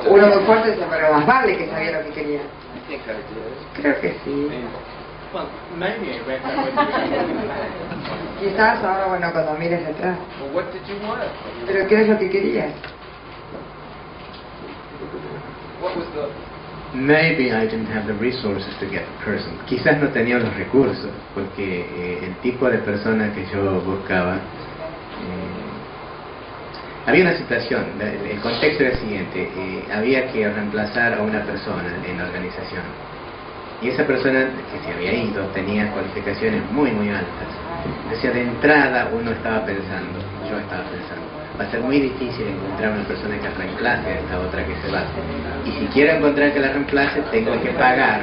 wanted. Uno muy fuerte dice, pero más vale que sabía lo que quería. I think I did. Creo que sí. Well, maybe I read that. Quizás ahora, bueno, cuando mires atrás. Well, what did you want? Pero ¿qué es lo que querías? What was the... Maybe I didn't have the resources to get the person. Quizás no tenía los recursos, porque el tipo de persona que yo buscaba, había una situación, el contexto era el siguiente, había que reemplazar a una persona en la organización. Y esa persona que se había ido tenía cualificaciones muy muy altas. Entonces de entrada uno estaba pensando, yo estaba pensando, va a ser muy difícil encontrar una persona que reemplace a esta otra que se va. Y si quiero encontrar que la reemplace, tengo que pagar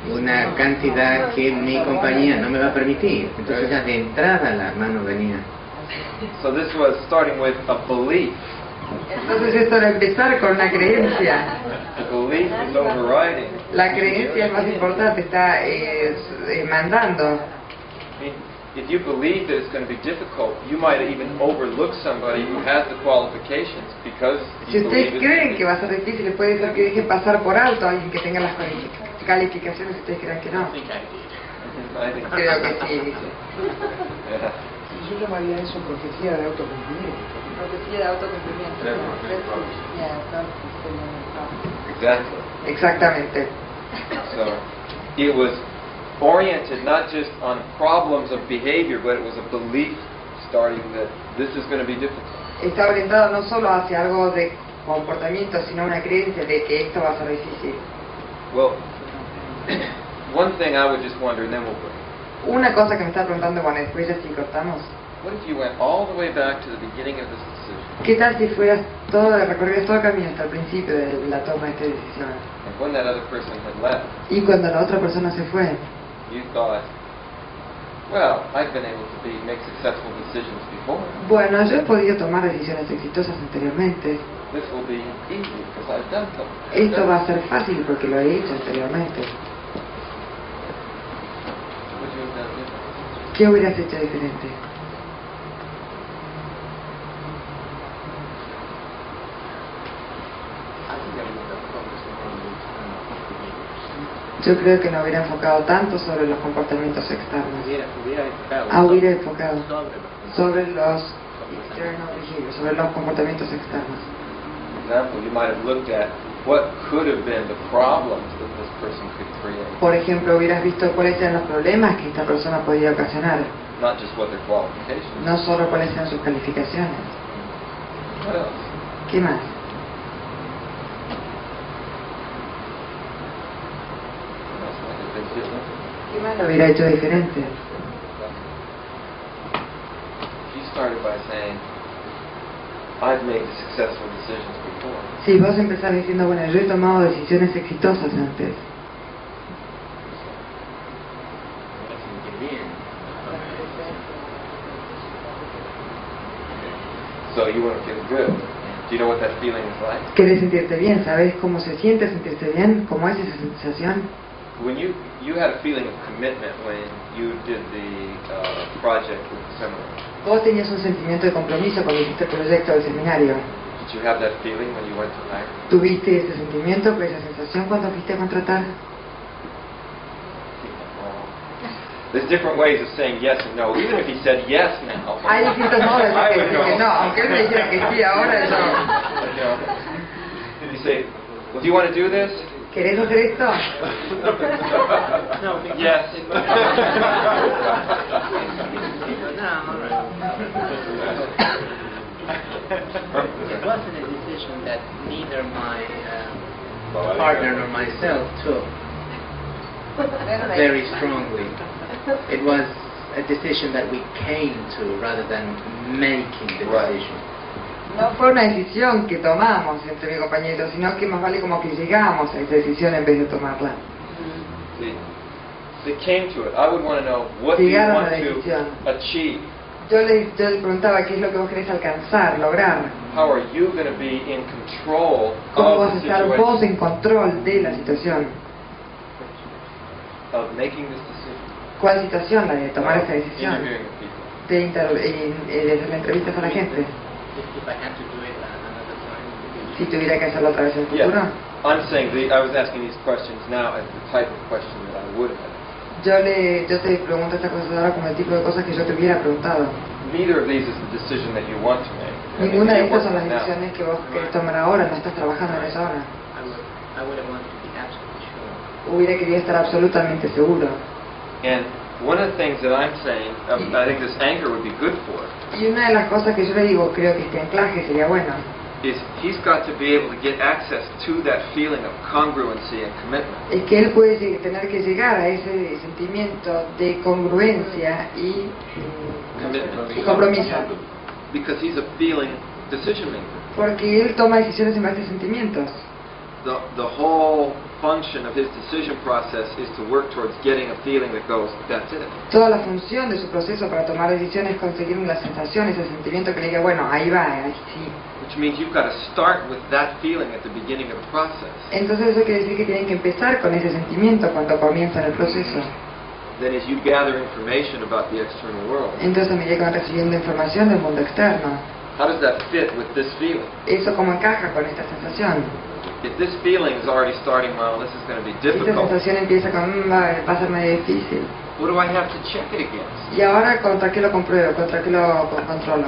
una cantidad que mi compañía no me va a permitir. Entonces ya de entrada la mano venía. So this was starting with a belief. Entonces esto era empezar con una creencia. The belief is overriding. La creencia es más importante, está mandando. I mean, if you believe that it's going to be difficult, you might even overlook somebody who has the qualifications because Si you ustedes believe creen it. que va a ser difícil, puede ser que dejen pasar por alto a alguien que tenga las calificaciones y ustedes crean que no. I think I did. I think Creo que sí, dice. Yeah. Yo llamaría eso profecía de autocumplimiento. Profecía de autocumplimiento. Exactly. Exactamente. So it was oriented not just on problems of behavior, but it was a belief starting that this is going to be difficult. Está orientado no solo hacia algo de comportamiento, sino una creencia de que esto va a ser difícil. Well, one thing I would just wonder, and then we'll break. Una cosa que me está preguntando, bueno, después ya sí cortamos. What if you went all the way back to the beginning of this decision? ¿Qué tal si fueras recorrieras todo el camino hasta el principio de la toma de esta decisión? And when that other person had left, Y cuando la otra persona se fue, you thought, well, I've been able to make successful decisions before. bueno, yo he podido tomar decisiones exitosas anteriormente. This will be easy because I've done something. Esto va a ser fácil porque lo he hecho anteriormente. Would you have done different? ¿Qué hubieras hecho diferente? Yo creo que no hubiera enfocado tanto sobre los comportamientos externos. Hubiera enfocado sobre los external behaviors, sobre los comportamientos externos. For example, you might have looked at what could have been the problems that this person could create, Por ejemplo, hubieras visto cuáles eran los problemas que esta persona podía ocasionar, not just what their qualifications. no solo cuáles eran sus calificaciones. What else? ¿Qué más? What else might have been different? ¿Qué más lo hubiera hecho diferente? If you started by saying, I've made successful decisions before, Si vos empezás diciendo, bueno, yo he tomado decisiones exitosas antes, so you want to feel good. Do you know what that feeling is like? querés sentirte bien, ¿sabes cómo se siente sentirse bien? ¿Cómo es esa sensación? When you had a feeling of commitment when you did the project with the seminar. Vos tenías un sentimiento de compromiso cuando hiciste el proyecto del seminario. Did you have that feeling when you went to hire? ¿Tuviste ese sentimiento, esa sensación cuando fuiste a contratar? There's different ways of saying yes and no. Even if he said yes now, Hay distintos modos de I decir would que no, know. aunque él me dijera que sí ahora, yo. You know, you say, well, do you want to do this? ¿Querés hacer esto? No, because Yes. it was, no, all right. It wasn't a decision that neither my Partner nor myself took very strongly. It was a decision that we came to rather than making the Right. decision. No fue una decisión que tomamos entre mi compañero, sino que más vale como que llegamos a esa decisión en vez de tomarla. See, they came to it. I would want to know, what do you Llegaron a want la to decisión. achieve? Yo le preguntaba qué es lo que vos querés alcanzar, lograr. How are you going to be in control ¿Cómo vas of a the estar vos situation, en control de la situación? of making this decision? ¿Cuál situación? La de tomar esa decisión. Interviewing with people. De hacer entrevistas a la gente. if I had to do it another time, si tuviera que hacerlo otra vez en el futuro. Yeah. I'm saying I was asking these questions now as the type of question that I would have. Yo te pregunto estas cosas ahora como el tipo de cosas que yo te hubiera preguntado. Neither of these is the decision that you want to make. Ninguna de estas son las Now. decisiones que vos querés tomar ahora, no estás trabajando en eso ahora. I would have wanted to be absolutely sure. Hubiera querido estar absolutamente seguro. And one of the things that I'm saying, I think this anchor would be good for, Y una de las cosas que yo le digo, creo que este anclaje sería bueno, is he's got to be able to get access to that feeling of congruency and commitment. es que él puede tener que llegar a ese sentimiento de congruencia y compromiso. Because he's a feeling decision maker. Porque él toma decisiones en base a sentimientos. The whole function of his decision process is to work towards getting a feeling that goes, that's it. Toda la función de su proceso para tomar decisiones es conseguir una sensación, ese sentimiento que le diga, bueno, ahí va, ahí sí. Which means you've got to start with that feeling at the beginning of the process. Entonces eso quiere decir que tienen que empezar con ese sentimiento cuando comienzan el proceso. Then as you gather information about the external world, Entonces a medida que van recibiendo información del mundo externo, how does that fit with this feeling? eso cómo encaja con esta sensación. If this feeling is already starting, well, this is going to be Esta difficult. sensación empieza con, va a ser medio difícil. What do I have to check it against? Y ahora, ¿contra qué lo compruebo? ¿Contra qué lo controlo?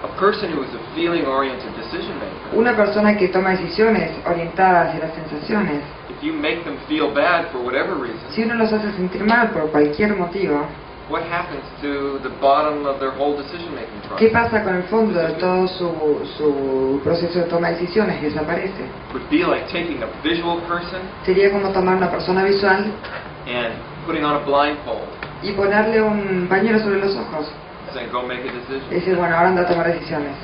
A person who is a feeling-oriented decision maker, Una persona que toma decisiones orientadas hacia las sensaciones, if you make them feel bad for whatever reason, si uno los hace sentir mal por cualquier motivo, what happens to the bottom of their whole decision-making ¿qué process? pasa con el fondo de todo su proceso de toma de decisiones? Desaparece. It would be like taking a visual person Sería como tomar una persona visual and putting on a blindfold, y ponerle un pañuelo sobre los ojos. saying, go make a decision. Y decir, bueno, ahora anda a tomar decisiones.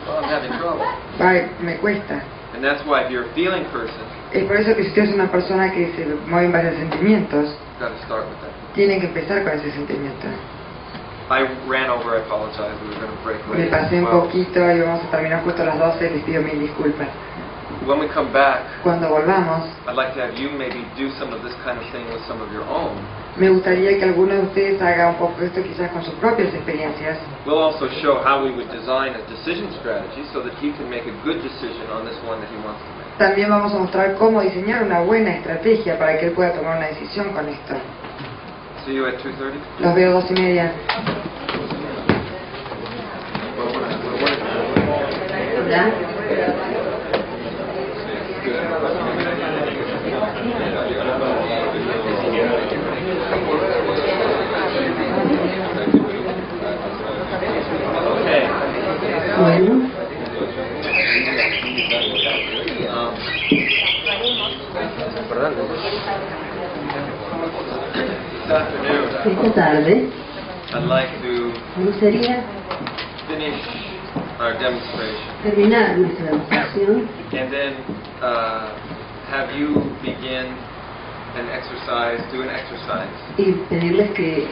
Well, I'm having trouble. Ay, me cuesta. And that's why if you're a feeling person, Es por eso que si usted es una persona que se mueve en base a sentimientos, you've got to start with that. tienen que empezar con ese sentimiento. I ran over, I apologize, we were going to break Me late. pasé un Well, poquito y vamos a terminar justo a las 12, les pido mil disculpas. when we come back, Cuando volvamos, I'd like to have you maybe do some of this kind of thing with some of your own. me gustaría que alguno de ustedes haga un poco esto quizás con sus propias experiencias. We'll also show how we would design a decision strategy so that he can make a good decision on this one that he wants to make. También vamos a mostrar cómo diseñar una buena estrategia para que él pueda tomar una decisión con esto. See you at 2:30? Los veo 2:30. Hola. Okay. Bueno, This afternoon, esta tarde I'd like to me gustaría finish our demonstration terminar nuestra demostración and then have you begin an exercise, do an exercise y pedirles que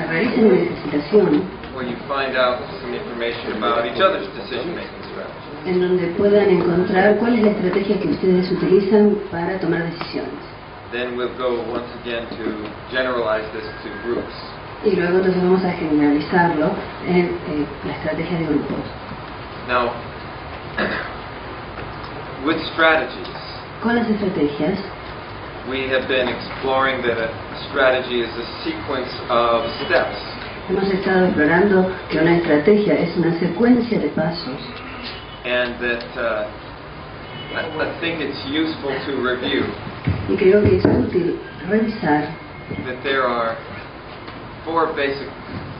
realicen una ejercitación where you find out some information about each other's decision-making strategy. en donde puedan encontrar cuál es la estrategia que ustedes utilizan para tomar decisiones. Then we'll go once again to generalize this to groups. Y luego entonces vamos a generalizarlo en la estrategia de grupos. Now, with strategies, Con las estrategias, we have been exploring that a strategy is a sequence of steps. hemos estado explorando que una estrategia es una secuencia de pasos And that I think it's useful to review y creo que es útil revisar that there are 4 basic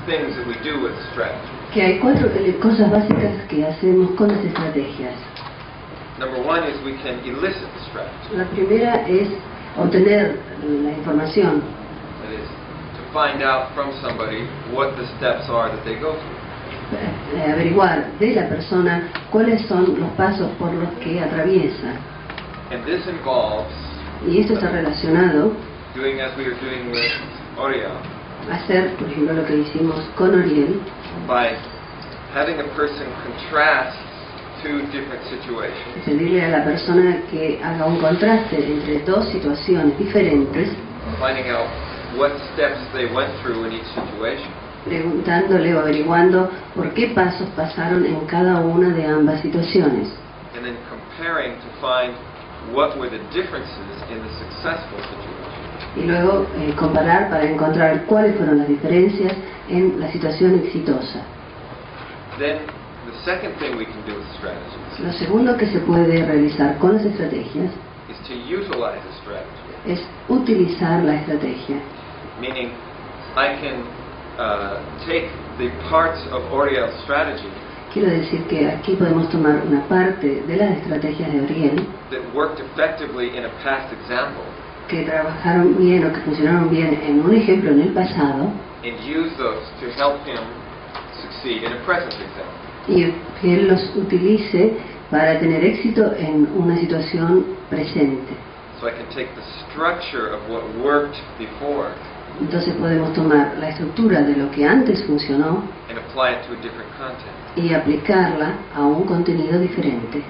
things that we do with strategy. que hay 4 cosas básicas que hacemos con las estrategias. Number 1 is we can elicit the strategy. La primera es obtener la información, That is, to find out from somebody what the steps are that they go through. averiguar de la persona cuáles son los pasos por los que atraviesa. And this involves Y esto está relacionado doing as we are doing with Oriel, a hacer, por ejemplo, lo que hicimos con Oriel, by having a person contrast 2 different situations, pedirle a la persona que haga un contraste entre 2 situaciones diferentes finding out what steps they went through in each situation, preguntándole o averiguando por qué pasos pasaron en cada una de ambas situaciones. And then comparing to find what were the differences in the successful situation. Y luego comparar para encontrar cuáles fueron las diferencias en la situación exitosa. Then the second thing we can do with strategies Lo segundo que se puede realizar con las estrategias is to utilize a strategy. es utilizar la estrategia. Meaning, I can take the parts of Oriel's strategy Quiero decir que aquí podemos tomar una parte de las estrategias de Oriel that worked effectively in a past example que trabajaron bien o que funcionaron bien en un ejemplo en el pasado and use those to help him succeed in a present example. y que él los utilice para tener éxito en una situación presente. So I can take the structure of what worked before Entonces podemos tomar la estructura de lo que antes funcionó and apply it to a different content. y aplicarla a un contenido diferente.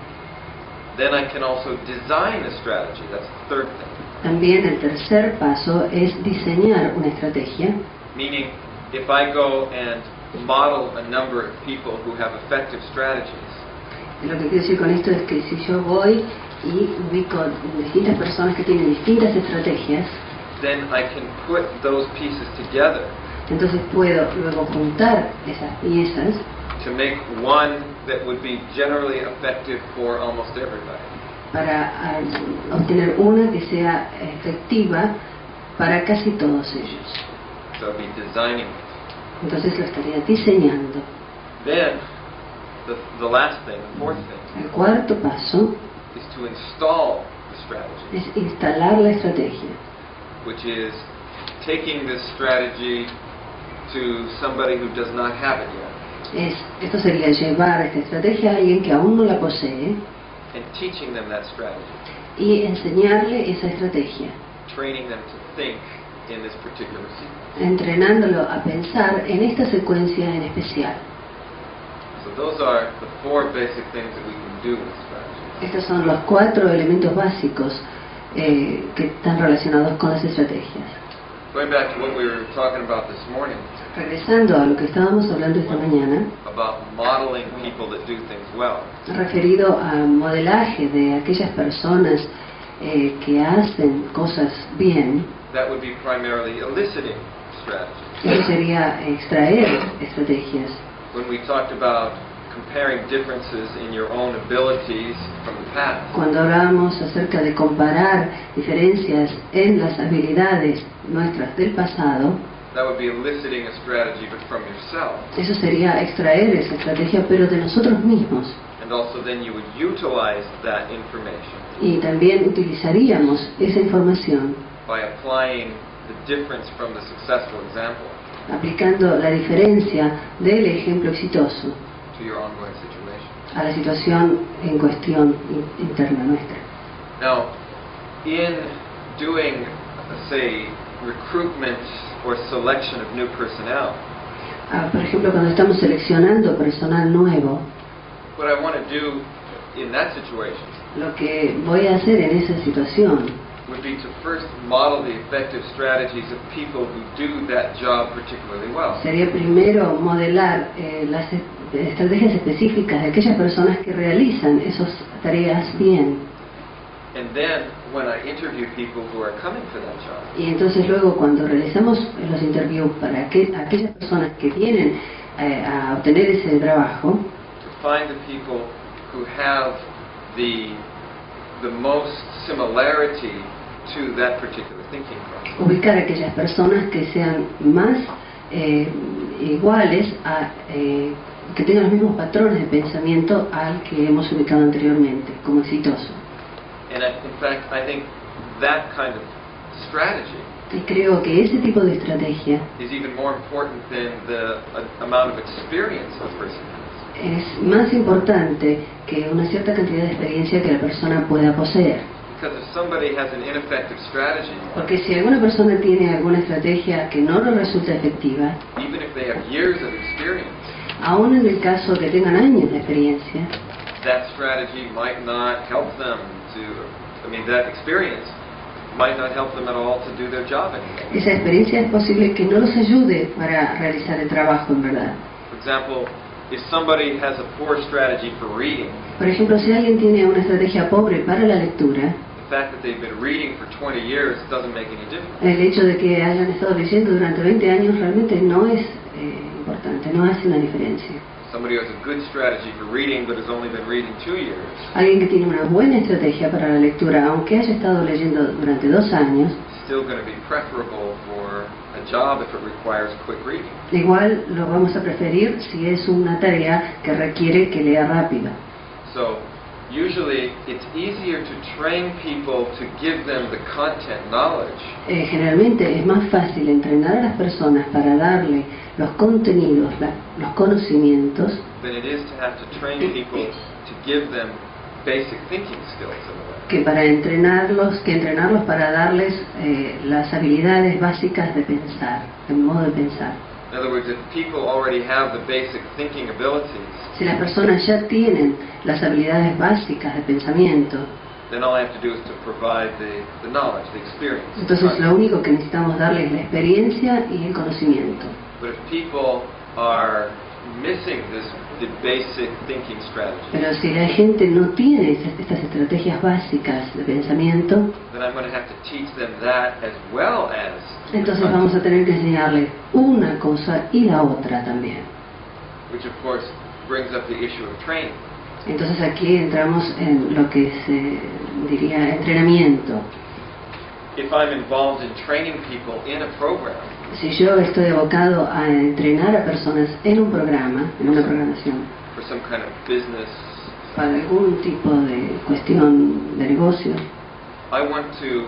Then I can also design a strategy. That's the third thing. También el tercer paso es diseñar una estrategia. Meaning, if I go and model a number of people who have effective strategies, Y lo que quiero decir con esto es que si yo voy y ubico distintas personas que tienen distintas estrategias, then I can put those pieces together entonces puedo luego juntar esas piezas to make one that would be generally effective for almost everybody. para obtener una que sea efectiva para casi todos ellos. So I'd be designing. Entonces lo estaría diseñando. Then, the last thing, the fourth thing, El cuarto paso is to install the strategy, es instalar la estrategia, which is taking this strategy to somebody who does not have it yet, Esto sería llevar esta estrategia a alguien que aún no la posee and teaching them that strategy, y enseñarle esa estrategia, training them to think in this particular sequence. entrenándolo a pensar en esta secuencia en especial. So those are the four basic things that we can do with strategy. Estos son los 4 elementos básicos que están relacionados con las estrategias. Going back to what we were talking about this morning, Regresando a lo que estábamos hablando esta mañana, about modeling people that do things well. referido al modelaje de aquellas personas que hacen cosas bien, That would be primarily eliciting strategy. eso sería extraer estrategias. When we talked about comparing differences in your own abilities from the past, Cuando hablábamos acerca de comparar diferencias en las habilidades nuestras del pasado, that would be eliciting a strategy but from yourself. eso sería extraer esa estrategia pero de nosotros mismos. And also then you would utilize that information Y también utilizaríamos esa información by applying the difference from the successful example aplicando la diferencia del ejemplo exitoso to your ongoing situation. a la situación en cuestión interna nuestra. Now, in doing, say, recruitment or selection of new personnel, Por ejemplo, cuando estamos seleccionando personal nuevo, what I want to do in that situation lo que voy a hacer en esa situación would be to first model the effective strategies of people who do that job particularly well. sería primero modelar las estrategias específicas de aquellas personas que realizan esas tareas bien. And then, when I interview people who are coming for that job, Y entonces luego cuando realizamos los interviews para aquellas personas que vienen a obtener ese trabajo, to find the people who have the most similarity to that particular thinking process. ubicar a aquellas personas que sean más iguales, que tengan los mismos patrones de pensamiento al que hemos ubicado anteriormente como exitoso. And in fact, I think that kind of strategy Y creo que ese tipo de estrategia is even more important than the amount of experience a person has. es más importante que una cierta cantidad de experiencia que la persona pueda poseer. Because if somebody has an ineffective strategy, Porque si alguna persona tiene alguna estrategia que no le resulta efectiva, even if they have years of experience, aún en el caso que tengan años de experiencia, that strategy might not help them to, that experience might not help them at all to do their job anymore. Esa experiencia es posible que no los ayude para realizar el trabajo en verdad. For example, if somebody has a poor strategy for reading, Por ejemplo, si alguien tiene una estrategia pobre para la lectura, the fact that they've been reading for 20 years doesn't make any difference. el hecho de que hayan estado leyendo durante 20 años realmente no es importante, no hace una diferencia. Somebody who has a good strategy for reading but has only been reading 2 years, Alguien que tiene una buena estrategia para la lectura, aunque haya estado leyendo durante 2 años, still going to be preferable for a job if it requires quick reading. igual lo vamos a preferir si es una tarea que requiere que lea rápido. So usually it's easier to train people to give them the content knowledge Generalmente es más fácil entrenar a las personas para darle los contenidos, los conocimientos, than it is to have to train people to give them basic thinking skills in a way. que entrenarlos para darles las habilidades básicas de pensar, el modo de pensar. In other words, if people already have the basic thinking abilities, Si las personas ya tienen las habilidades básicas de pensamiento, then all I have to do is to provide the knowledge, the experience. entonces lo único que necesitamos darles es la experiencia y el conocimiento. But if people are missing the basic thinking strategy, Pero si la gente no tiene estas estrategias básicas de pensamiento, then I'm going to have to teach them that as well as entonces vamos a tener que enseñarles una cosa y la otra también. which of course brings up the issue of training. Entonces aquí entramos en lo que se diría entrenamiento. If I'm involved in training people in a program, Si yo estoy abocado a entrenar a personas en un programa, en una programación, for some kind of business, para algún tipo de cuestión de negocio, I want to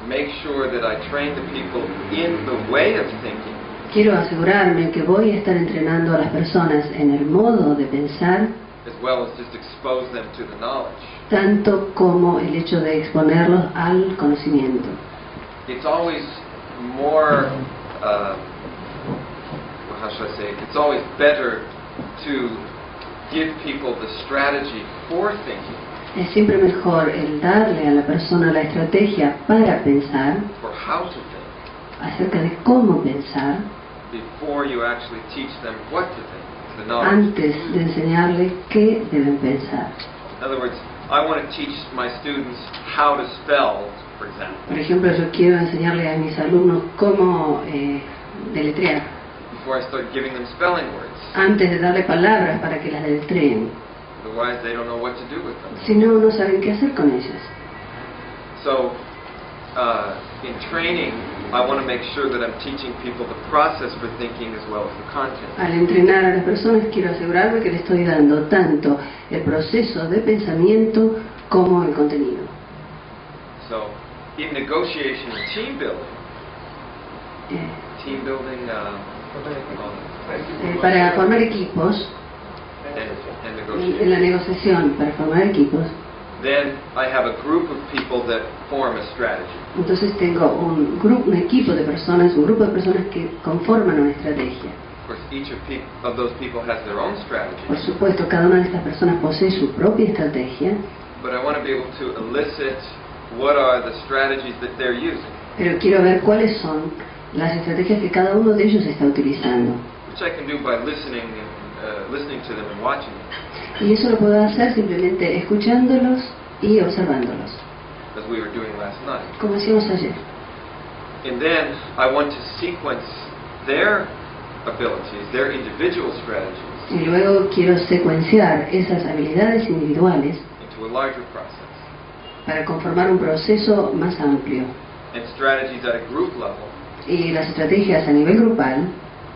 make sure that I train the people in the way of thinking, quiero asegurarme que voy a estar entrenando a las personas en el modo de pensar, as well as just expose them to the knowledge. tanto como el hecho de exponerlos al conocimiento. It's always more, how should I say, it's always better to give people the strategy for thinking, Es siempre mejor el darle a la persona la estrategia para pensar, for how to think, acerca de cómo pensar, before you actually teach them what to think, the knowledge. antes de enseñarle qué deben pensar. In other words, I want to teach my students how to spell, for example, Por ejemplo, yo quiero enseñarle a mis alumnos cómo deletrear, before I start giving them spelling words. antes de darle palabras para que las deletreen. Otherwise, they don't know what to do with them. Si no, no saben qué hacer con ellas. So, in training, I want to make sure that I'm teaching people the process for thinking as well as the content. Al entrenar a las personas quiero asegurarme que le estoy dando tanto el proceso de pensamiento como el contenido. So, in negotiation and team building, Para formar equipos, and en negotiation, la negociación para formar equipos, then I have a group of people that form a strategy. entonces tengo un equipo de personas, un grupo de personas que conforman una estrategia. Of course, each of those people has their own strategy, Por supuesto, cada una de estas personas posee su propia estrategia, but I want to be able to elicit what are the strategies that they're using, pero quiero ver cuáles son las estrategias que cada uno de ellos está utilizando. which I can do by listening to them and watching them, Y eso lo puedo hacer simplemente escuchándolos y observándolos, as we were doing last night. como hacíamos ayer. And then I want to sequence their abilities, their individual strategies, Y luego quiero secuenciar esas habilidades individuales into a larger process. para conformar un proceso más amplio. And strategies at a group level, Y las estrategias a nivel grupal,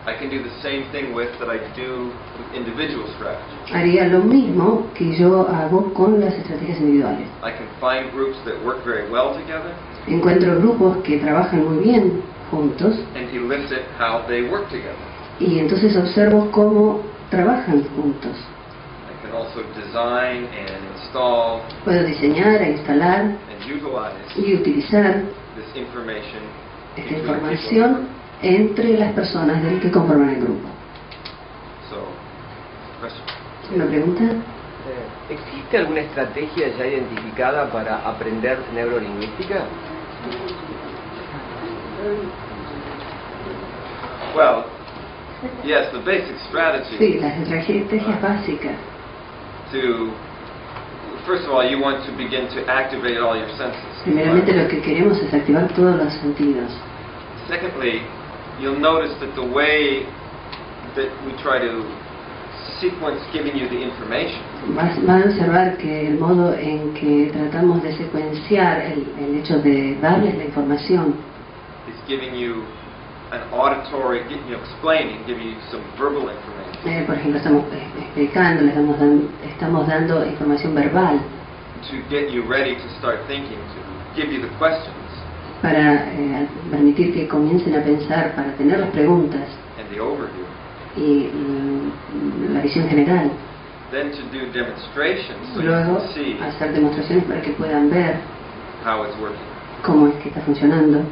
I can do the same thing with that I do with individual strategies. haría lo mismo que yo hago con las estrategias individuales. I can find groups that work very well together Encuentro grupos que trabajan muy bien juntos and elicit how they work together. y entonces observo cómo trabajan juntos. I can also design and install Puedo diseñar, instalar and utilize y utilizar this information esta between people. información entre las personas que conforman el grupo. So, question. ¿Una pregunta? ¿Existe alguna estrategia ya identificada para aprender neurolingüística? Well, yes, the basic strategy. Sí, las estrategias básicas. First of all, you want to begin to activate all your senses. Primeramente lo que queremos es activar todos los sentidos. Secondly, you'll notice that the way that we try to sequence giving you the information Van a observar que el modo en que tratamos de secuenciar el hecho de darles la información is giving you an auditory, explaining, giving you some verbal information. Por ejemplo, estamos explicando, estamos dando información verbal To get you ready to start thinking, to give you the questions para permitir que comiencen a pensar, para tener las preguntas and the overview. y la visión general. Then to do demonstrations so you Luego, can see hacer demostraciones para que puedan ver how it's working. cómo es que está funcionando.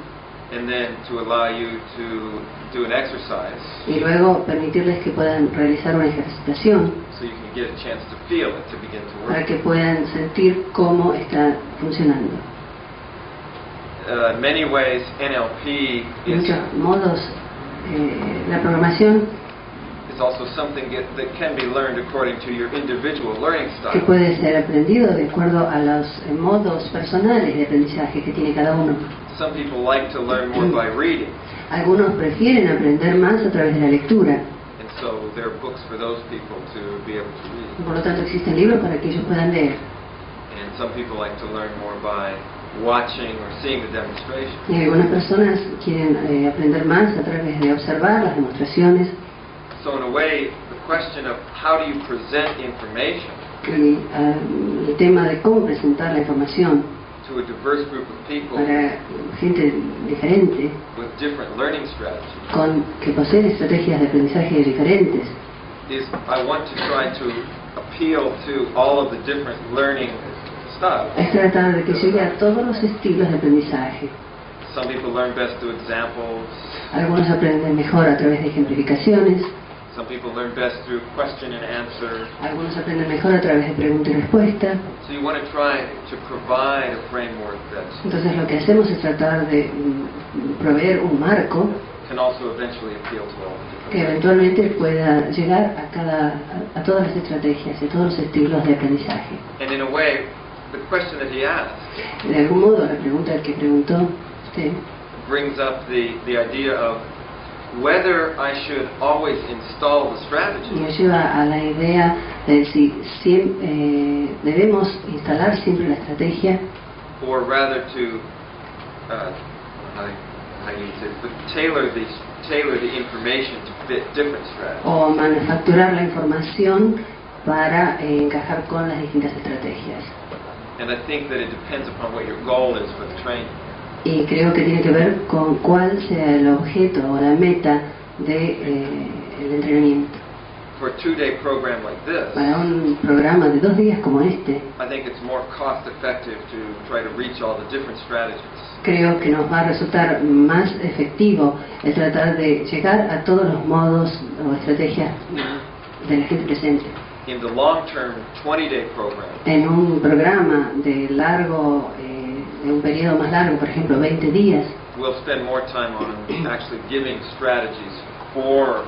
And then to allow you to do an exercise Y luego permitirles que puedan realizar una ejercitación so you can get a chance to feel it, to begin to para work. que puedan sentir cómo está funcionando. In many ways, NLP En is muchos modos, la programación also something that can be learned according to your individual learning que style. puede ser aprendido de acuerdo a los modos personales de aprendizaje que tiene cada uno. Some people like to learn more by reading, Algunos prefieren aprender más a través de la lectura. and so there are books for those people to be able to read. Por lo tanto, existen libros para que ellos puedan leer. And some people like to learn more by watching or seeing the demonstration. Y algunas personas quieren aprender más a través de observar las demostraciones. So in a way, the question of how do you present information El tema de cómo presentar la información to a diverse group of people para gente diferente, with different learning strategies que poseen estrategias de aprendizaje diferentes, is I want to try to appeal to all of the different learning styles. es tratar de que llegue a todos los estilos de aprendizaje. Some people learn best through examples. Algunos aprenden mejor a través de ejemplificaciones, Some people learn best through question and answer. algunos aprenden mejor a través de pregunta y respuesta. So you want to try to provide a framework that Entonces lo que hacemos es tratar de proveer un marco can also eventually appeal to all the que different eventualmente pueda llegar a todas las estrategias y a todos los estilos de aprendizaje. And in a way, the question that he asked De algún modo, la pregunta que preguntó usted brings up the idea of whether I should always install the strategy nos lleva a la idea de si debemos instalar siempre la estrategia or rather to how you say, but tailor the information to fit different strategies. o manufacturar la información para encajar con las distintas estrategias. And I think that it depends upon what your goal is for the training. Y creo que tiene que ver con cuál sea el objeto o la meta del entrenamiento. For a 2-day program like this, Para un programa de 2 días como este, I think it's more cost effective to try to reach all the different strategies. creo que nos va a resultar más efectivo el tratar de llegar a todos los modos o estrategias de la gente presente. In the long-term 20-day program, En un programa de un periodo más largo, por ejemplo 20 días, we'll spend more time on actually giving strategies for,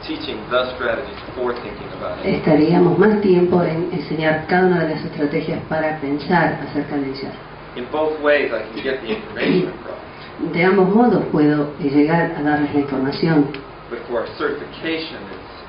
teaching the strategies for thinking about it. estaríamos más tiempo en enseñar cada una de las estrategias para pensar acerca de ellas. In both ways, I can get the information across. De ambos modos puedo llegar a darles la información, But for our certification,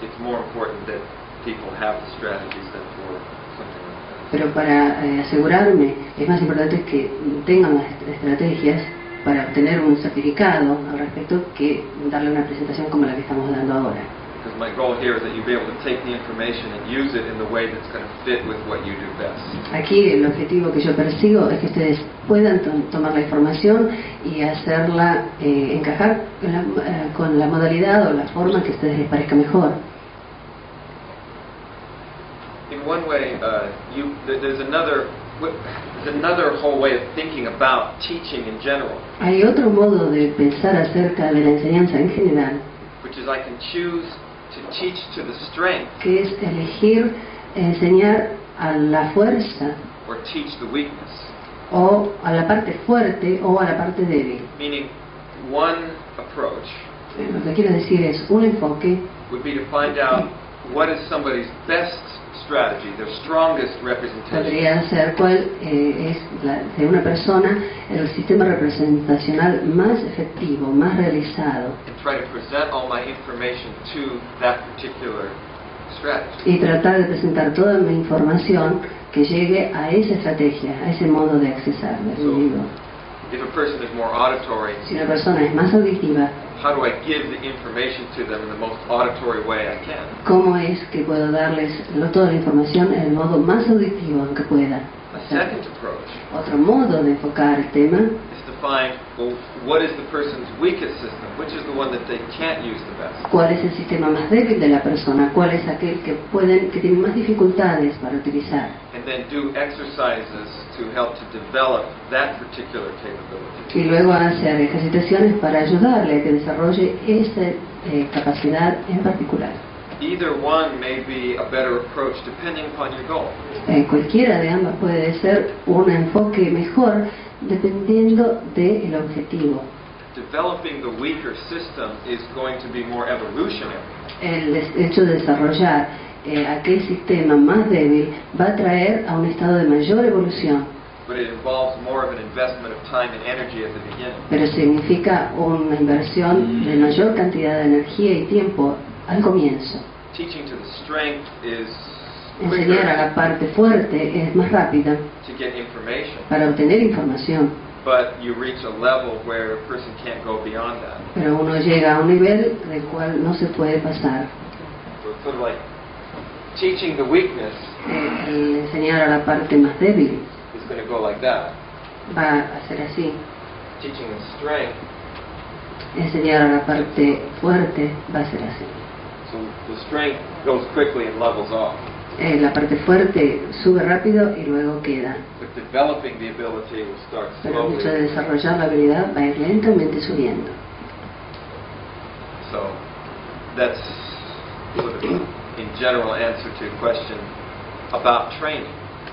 it's more important that people have the strategies than for something like that. pero para asegurarme es más importante que tengan las estrategias para obtener un certificado al respecto que darle una presentación como la que estamos dando ahora. Because my goal here is that you be able to take the information and use it in the way that's going to fit with what you do best. Aquí el objetivo que yo persigo es que ustedes puedan tomar la información y hacerla encajar con la modalidad o la forma que a ustedes les parezca mejor. In one way, there's another whole way of thinking about teaching in general, Hay otro modo de pensar acerca de la enseñanza en general, which is I can choose to teach to the strength que es elegir enseñar a la fuerza or teach the weakness. o a la parte fuerte o a la parte débil. Meaning, one approach Lo que quiero decir es, un enfoque would be to find out what is somebody's best strategy, their strongest representation, podría ser cuál es de una persona el sistema representacional más efectivo, más realizado, and try to present all my information to that particular strategy. y tratar de presentar toda mi información que llegue a esa estrategia, a ese modo de accesar del individuo. If a person is more auditory, Si una persona es más auditiva, how do I give the information to them in the most auditory way I can? ¿cómo es que puedo darles toda la información en el modo más auditivo que pueda? A second approach Otro modo de enfocar el tema is to find, well, what is the person's weakest system? Which is the one that they can't use the best? cuál es el sistema más débil de la persona, cuál es aquel que tienen más dificultades para utilizar, And then do exercises to help to develop that particular capability. y luego hacer ejercitaciones para ayudarle a que desarrolle esa capacidad en particular. Either one may be a better approach depending upon your goal. Cualquiera de ambas puede ser un enfoque mejor dependiendo del objetivo. Developing the weaker system is going to be more evolutionary. El hecho de desarrollar aquel sistema más débil va a traer a un estado de mayor evolución, But it involves more of an investment of time and energy at the beginning. pero significa una inversión de mayor cantidad de energía y tiempo al comienzo. Teaching to the strength is Enseñar a quicker la parte fuerte es más rápida to get information, para obtener información, but you reach a level where a person can't go beyond that. pero uno llega a un nivel del cual no se puede pasar. So it's sort of like teaching the weakness El enseñar a la parte más débil is going to go like that. va a ser así. Teaching the strength, Enseñar a la parte fuerte va a ser así. so the strength goes quickly and levels off. La parte fuerte sube rápido y luego queda. But developing the ability will start Pero el hecho de slowly. desarrollar la habilidad va a ir lentamente subiendo. So that's sort of in general answer to your question about training.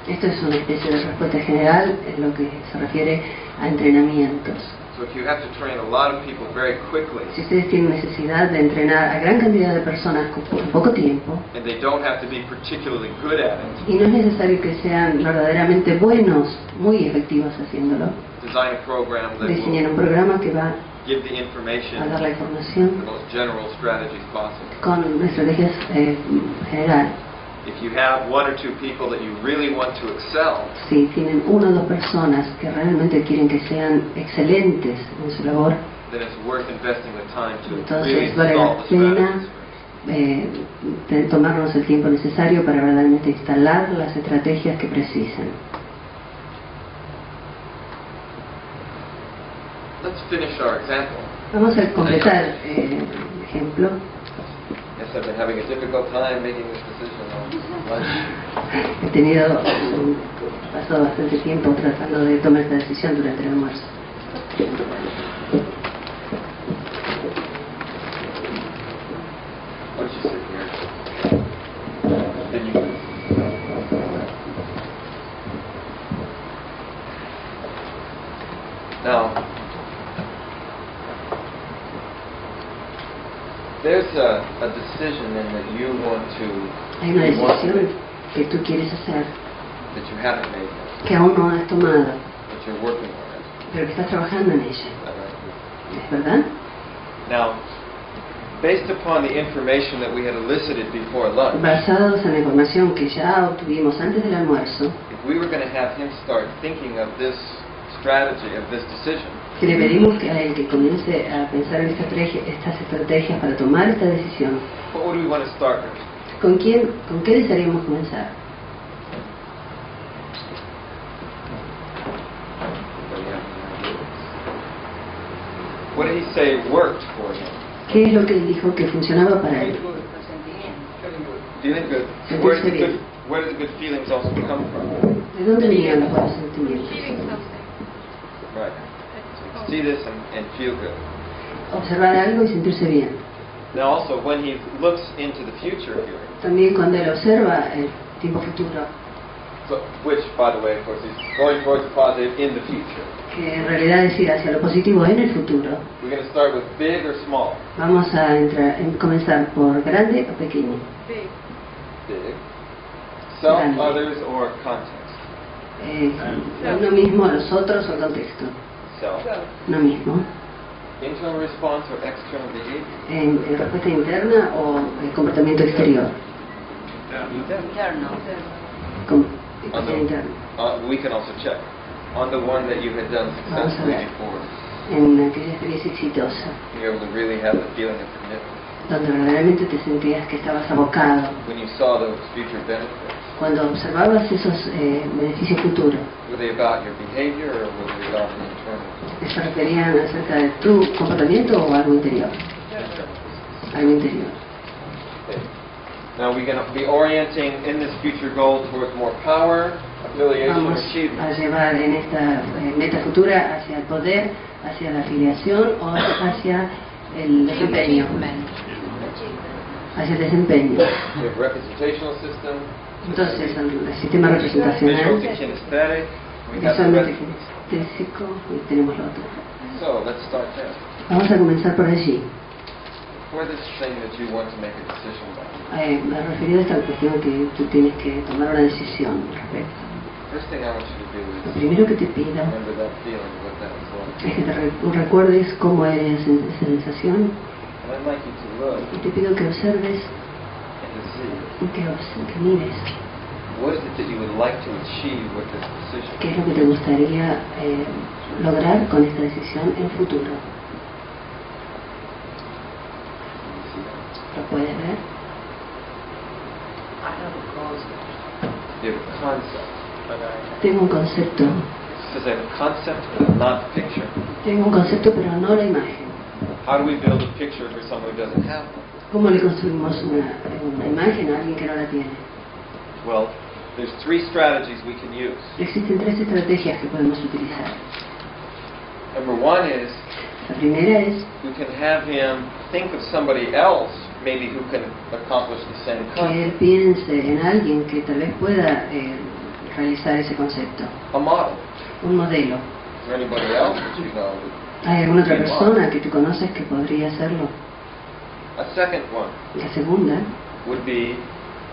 Esto es una especie de respuesta general en lo que se refiere a entrenamientos. So if you have to train a lot of people very quickly, Si ustedes tienen necesidad de entrenar a gran cantidad de personas en poco tiempo, and they don't have to be particularly good at it, y no es necesario que sean verdaderamente buenos, muy efectivos haciéndolo, design a program that diseñar will un programa que va give the a information, dar la información the most general strategies possible. con estrategias general. If you have one or two people that you really want to excel, Si tienen una o dos personas que realmente quieren que sean excelentes en su labor, then it's worth investing the time to entonces really vale install la the pena strategies. de tomarnos el tiempo necesario para verdaderamente instalar las estrategias que precisan. Let's finish our example. Vamos a completar el ejemplo. Yes, I've been having a difficult time making this decision on lunch. He tenido pasado bastante tiempo tratando de tomar esta decisión durante el almuerzo. Why don't you sit here? Then you now, there's a decision in that you want Hay una you want to decisión make que tú quieres hacer, that you haven't made yet, que aún no has tomado, but you're working on it. pero que estás trabajando en ella. Is that right? ¿Es verdad? Now, based upon the information that we had elicited before lunch, Basados en la información que ya obtuvimos antes del almuerzo, if we were going to have him start thinking of this strategy, of this decision, que le pedimos que a él que comience a pensar en estas estrategias para tomar esta decisión, what would we want to start with? ¿con qué desearíamos comenzar? What did he say worked for him? ¿Qué es lo que él dijo que funcionaba para él? Feeling good. Sentirse Where did the bien. good, where did the good feelings also come from? ¿De dónde venían los buenos sentimientos? Right. See this and feel good. Observar algo y sentirse bien. Now also, when he looks into the future here, También cuando él observa el tiempo futuro, So, which, by the way, of course, is going towards the positive in the future. Que en realidad es ir hacia lo positivo en el futuro. We're going to start with big or small. Vamos a comenzar por grande o pequeño. Big. Self, Grande. others, or context. Uno mismo, los otros o el contexto. Self. Uno mismo. Internal response or external behavior. En respuesta interna o comportamiento exterior. Interno. Interno. We can also check on the one that you had done successfully before. En aquella experiencia exitosa, You're able to really have the feeling of commitment. donde verdaderamente te sentías que estabas abocado. When you saw those future benefits, Cuando observabas esos beneficios futuros, were they about your behavior or were they about the internal? ¿se referían acerca de tu comportamiento o algo interior? Algo interior. Okay. Now we're going to be orienting in this future goal towards more power, affiliation, or Vamos a achievement. llevar en esta meta futura hacia el poder, hacia la afiliación o hacia el desempeño. Hacia el desempeño. We have representational system, Entonces, el sistema visual representacional, to kinesthetic. We have the visualmente rest. kinestésico y tenemos lo otro. So let's start there. Vamos a comenzar por allí. For this thing that you want to make a decision about. Me referido a esta cuestión que tú tienes que tomar una decisión al respecto. First thing I want you to do Lo is primero que te pido remember that feeling, what that was like. es que recuerdes cómo era esa sensación And I'd like you to look y te pido que observes and to see y que mires what is it that you would like to achieve with this decision. qué es lo que te gustaría lograr con esta decisión en futuro. Can you see that? ¿Lo puedes ver? I have a concept, You have a concept. but Tengo un concepto. It says I have a concept, but not the picture. Tengo un concepto pero no la imagen. How do we build a picture for someone who doesn't have one? ¿Cómo le construimos una imagen a alguien que no la tiene? Well, there's 3 strategies we can use. Existen 3 estrategias que podemos utilizar. Number 1 is La primera es we can have him think of somebody else, maybe who can accomplish the same que él concept. piense en alguien que tal vez pueda realizar ese concepto, A model. un modelo. Is there anybody else that you know? ¿Hay alguna otra persona que tú conoces que podría hacerlo? A second one La segunda would be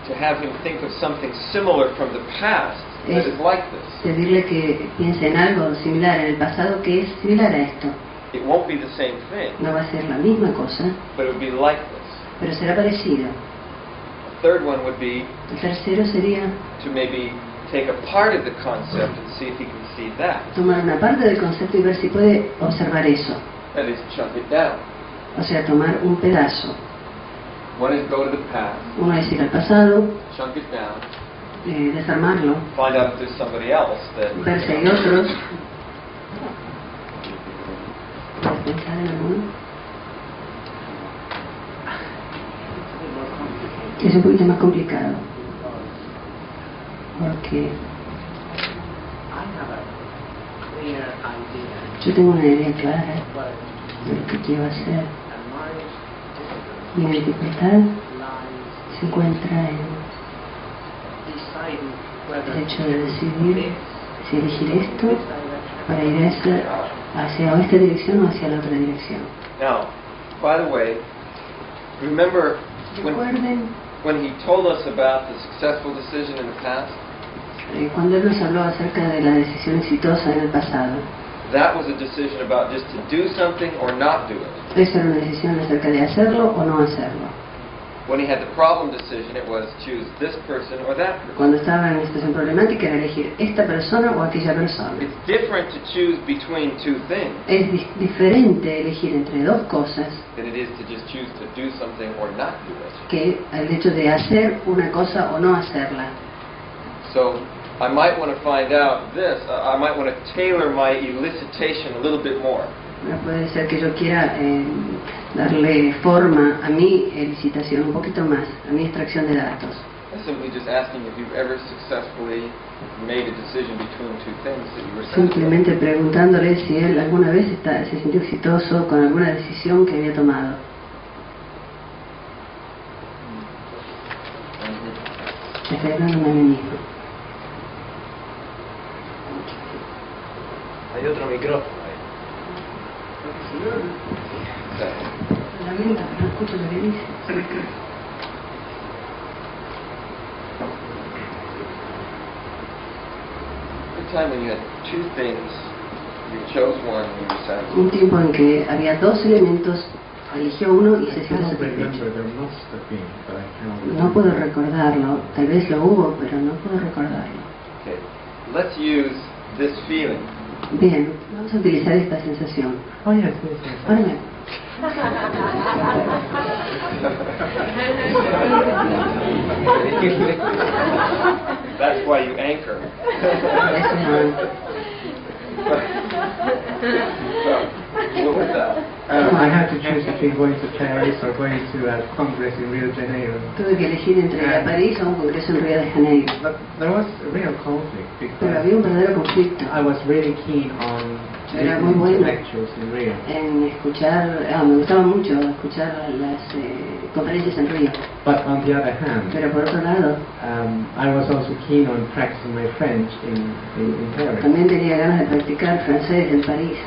to have him think of something similar from the past that Es is like this. pedirle que piense en algo similar en el pasado que es similar a esto. It won't be the same thing, No va a ser la misma cosa, but it would be like this. pero será parecido. A third one would be El tercero sería to maybe take a part of the concept and see if he can see that. tomar una parte del concepto y ver si puede observar eso. That is, chunk it down. O sea, tomar un pedazo. One is go to the past, Uno es ir al pasado, chunk it down, desarmarlo, find out if there's somebody else that ver si hay otros. ¿Puedes pensar en alguno? Es un poquito más complicado. Porque I have a clear idea yo tengo una idea clara what de lo que quiero hacer. and my Mi dificultad lies se encuentra en deciding whether el hecho de decidir this si elegir esto this direction para ir hacia esta dirección o hacia la otra dirección. Now, by the way, remember Recuerden when he told us about the successful decision in the past? cuando él nos habló acerca de la decisión exitosa en el pasado. That was a decision about just to do something or not do it. Esa era una decisión acerca de hacerlo o no hacerlo. When he had the problem decision, it was choose this person or that person. Cuando estaba en una situación problemática era elegir esta persona o aquella persona. It's different to choose between two things Es diferente elegir entre dos cosas than it is to just choose to do something or not do it. que el hecho de hacer una cosa o no hacerla. So I might want to find out this. I might want to tailor my elicitation a little bit more. Puede ser que yo quiera darle forma a mi elicitación un poquito más, a mi extracción de datos. I'm simply just asking if you've ever successfully made a decision between two things that you were Simplemente preguntándole si él alguna vez se sintió exitoso con alguna decisión que había tomado. Estoy hablándome a mí mismo. Hay otro micrófono ahí. Lamenta, pero no escucho lo que dice. Time when you had two things, you chose one and you were satisfied. Un tiempo en que había dos elementos, eligió uno y se sintió satisfecho. No puedo recordarlo, tal vez lo hubo, pero no puedo recordarlo. Okay. Let's use this feeling. Bien, vamos a utilizar esta sensación. Oh, yes, yes, yes. Ahora me... That's why you anchor. So, what was that? I had to choose between going to Paris or going to a congress in Rio de Janeiro. Tuve que elegir entre ir a París o un congreso en Río de Janeiro. But there was a real conflict Pero había un verdadero conflicto. I was really keen on Era muy listening to bueno lectures in Rio. en escuchar, me gustaba mucho escuchar las conferencias en Río. But on the other hand, Pero por otro lado, I was also keen on practicing my French in Paris. también tenía ganas de practicar francés en París.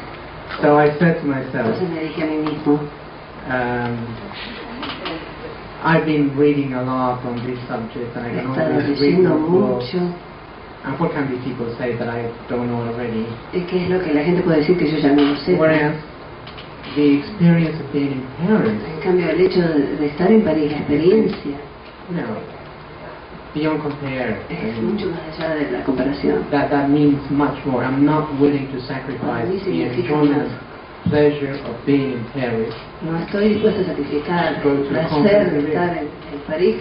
So I said to myself, Entonces me dije a mí mismo, I've been reading a lot on this subject and I he can estado always read leyendo more books. mucho. And what can these people say that I don't know already? ¿Qué es lo que la gente puede decir que yo ya no lo sé? Whereas the experience of being in Paris, En cambio, el hecho de estar en París, la experiencia, you know, beyond compare. es mucho más allá de la comparación. That means much more. I'm not willing to Para sacrifice mí the significa enjoyment, más. pleasure of being in Paris. No estoy dispuesta a sacrificar el placer de estar en París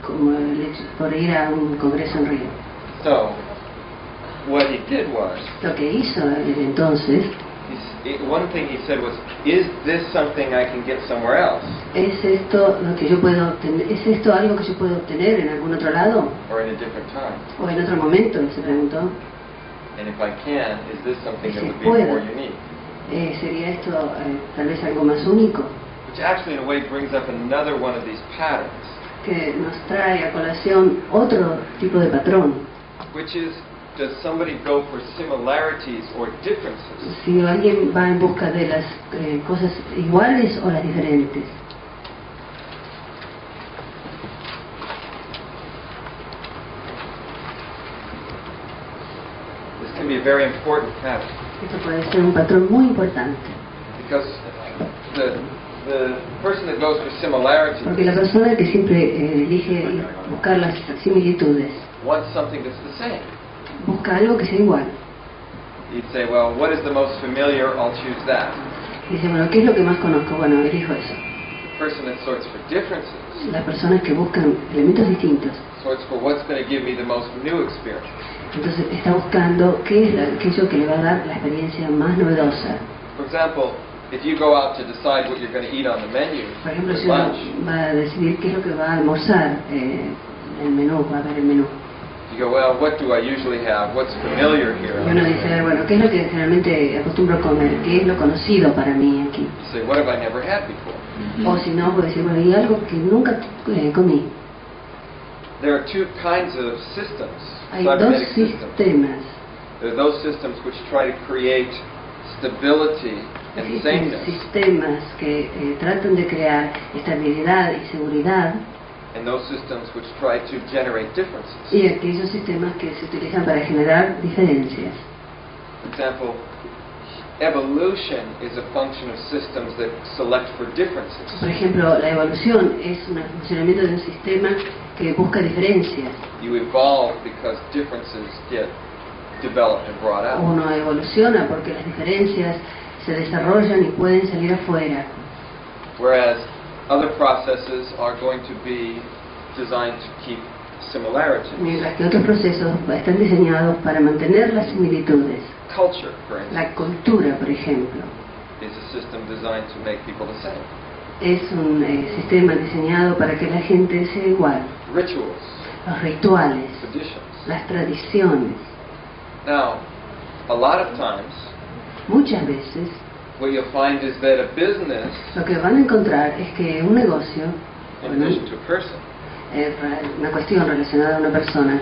como el hecho por ir a un congreso en Río. So, what he did was, Lo que hizo desde entonces, one thing he said was, is this something I can get somewhere else? ¿es esto lo que yo puedo obtener? ¿Es esto algo que yo puedo obtener en algún otro lado Or in a different time? o en otro momento? Se preguntó. And if I can, is this something that Si would be puedo. more unique? ¿Sería esto tal vez algo más único? Which actually in a way brings up another one of these patterns, Que nos trae a colación otro tipo de patrón. which is, does somebody go for similarities or differences? Si alguien va en busca de las cosas iguales o las diferentes. This can be a very important pattern, Esto puede ser un patrón muy importante. because the person that goes for similarities Porque la persona que siempre elige buscar las similitudes, wants something that's the same. busca algo que sea igual. You'd say, well, what is the most familiar? I'll choose that. Y dice, bueno, ¿qué es lo que más conozco? Bueno, elijo eso. The person that sorts for differences Las personas que buscan elementos distintos, sorts for what's going to give me the most new experience. entonces está buscando qué es aquello que le va a dar la experiencia más novedosa. For example, if you go out to decide what you're going to eat on the menu Por ejemplo, for si uno lunch, va a decidir qué es lo que va a almorzar, el menú, va a ver el menú. you go, well, what do I usually have? What's familiar here? Y uno dice, bueno, ¿qué es lo que generalmente acostumbro comer? ¿Qué es lo conocido para mí aquí? You say, what have I never had before? O si no, puede decir, bueno, y algo que nunca comí. There are two kinds of systems, Hay dos cybernetic systems. sistemas. There are those systems which try to create stability and Existen sameness, sistemas que tratan de crear estabilidad y seguridad, and those systems which try to generate differences. y aquellos sistemas que se utilizan para generar diferencias. For example, evolution is a function of systems that select for differences. Por ejemplo, la evolución es un funcionamiento de un sistema que busca diferencias. You evolve because differences get developed and brought out. Uno evoluciona porque las diferencias se desarrollan y pueden salir afuera. Whereas other processes are going to be designed to keep similarities. Mientras que otros procesos están diseñados para mantener las similitudes. Culture, for instance, La cultura, por ejemplo, is a system designed to make people the same. es un sistema diseñado para que la gente sea igual. Rituals, Los rituales, traditions. las tradiciones. Now, a lot of times, Muchas veces what you'll find is that a business, lo que van a encontrar es que un negocio, in bueno, addition to a person, una cuestión relacionada a una persona,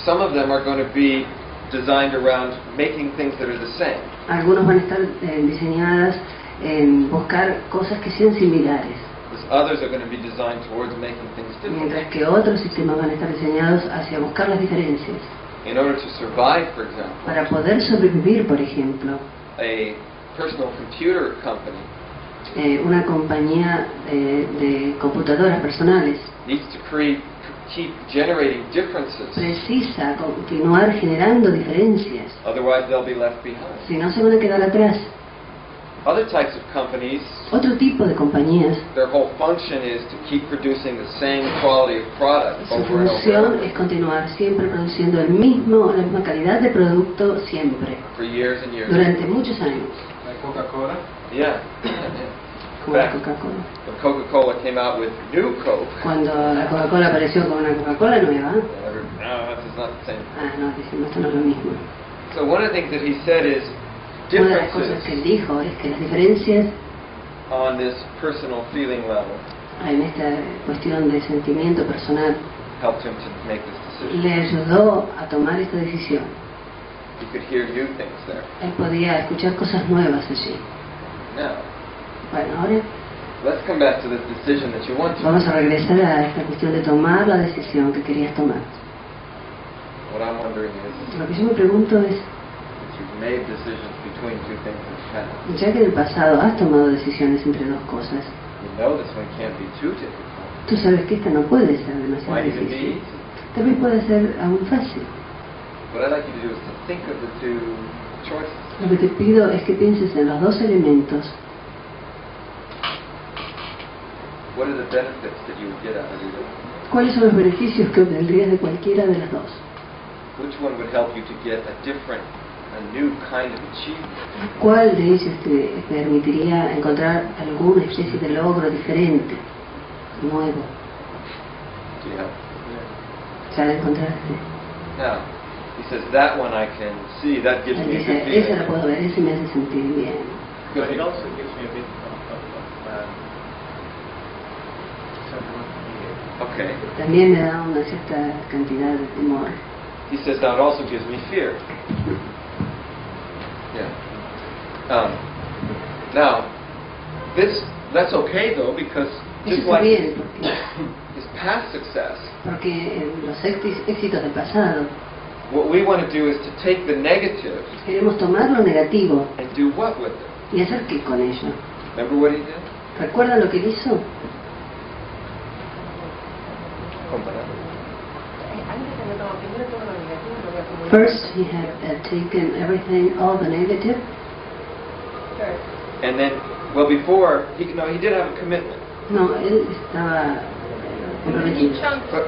some of them are going to be designed around making things that are the same. Algunos van a estar diseñadas en buscar cosas que sean similares, Others are going to be designed towards making things mientras different. que otros sistemas van a estar diseñados hacia buscar las diferencias. In order to survive, for example, Para poder sobrevivir, por ejemplo, a personal computer company una compañía de computadoras personales needs to keep generating differences. precisa continuar generando diferencias, Otherwise, they'll be left behind. si no se van a quedar atrás. Other types of companies, Otro tipo de compañías, their whole function is to keep producing the same quality of product su over and over función es continuar siempre produciendo la misma calidad de producto siempre, for years and years. durante muchos años, La Coca-Cola. Yeah. como la Back Coca-Cola. when Coca-Cola came out with new Coke, Cuando la Coca-Cola apareció con una Coca-Cola nueva, no, this is not the same. no, decimos, esto no es lo mismo. So one of the things that he said is Una de las cosas que él differences dijo es que las diferencias on this personal feeling level en esta cuestión de sentimiento personal helped him to make this decision. le ayudó a tomar esta decisión. He could hear new things there. Él podía escuchar cosas nuevas allí. Now, Bueno, ahora let's come back to this decision that you want to. vamos a regresar a esta cuestión de tomar la decisión que querías tomar. What I'm wondering is, Lo que yo me pregunto es, if you've made decisions between two things in the past, ya que en el pasado has tomado decisiones entre dos cosas, you know this one can't be too difficult. tú sabes que esta no puede ser demasiado Might even be difícil. easy. Tal vez puede ser aún fácil. What I'd like you to do is to think of the two choices. Lo que te pido es que pienses en los dos elementos. What are the benefits that you would get out of either? ¿Cuáles son los beneficios que obtendrías de cualquiera de las dos? Which one would help you to get a new kind of achievement? ¿Cuál de ellos te permitiría encontrar alguna especie de logro diferente, nuevo? Do you have? ¿Ya la encontraste? Now, he says that one I can see. That gives Él me a good dice, esa la feeling. puedo ver, esa me hace sentir bien. Good. But it also gives me a bit of Okay. También me da una cierta cantidad de temor. He says now it also gives me fear. Yeah. Now, that's okay though, because Eso just está like bien, his past success, porque los éxitos del pasado, what we want to do is to take the negative queremos tomar lo negativo and do what with it? y hacer qué con ello. Remember what he did? ¿Recuerda lo que él hizo? First, he had taken everything, all the negative, And then, well, before he did have a commitment, no, él estaba comprometido, but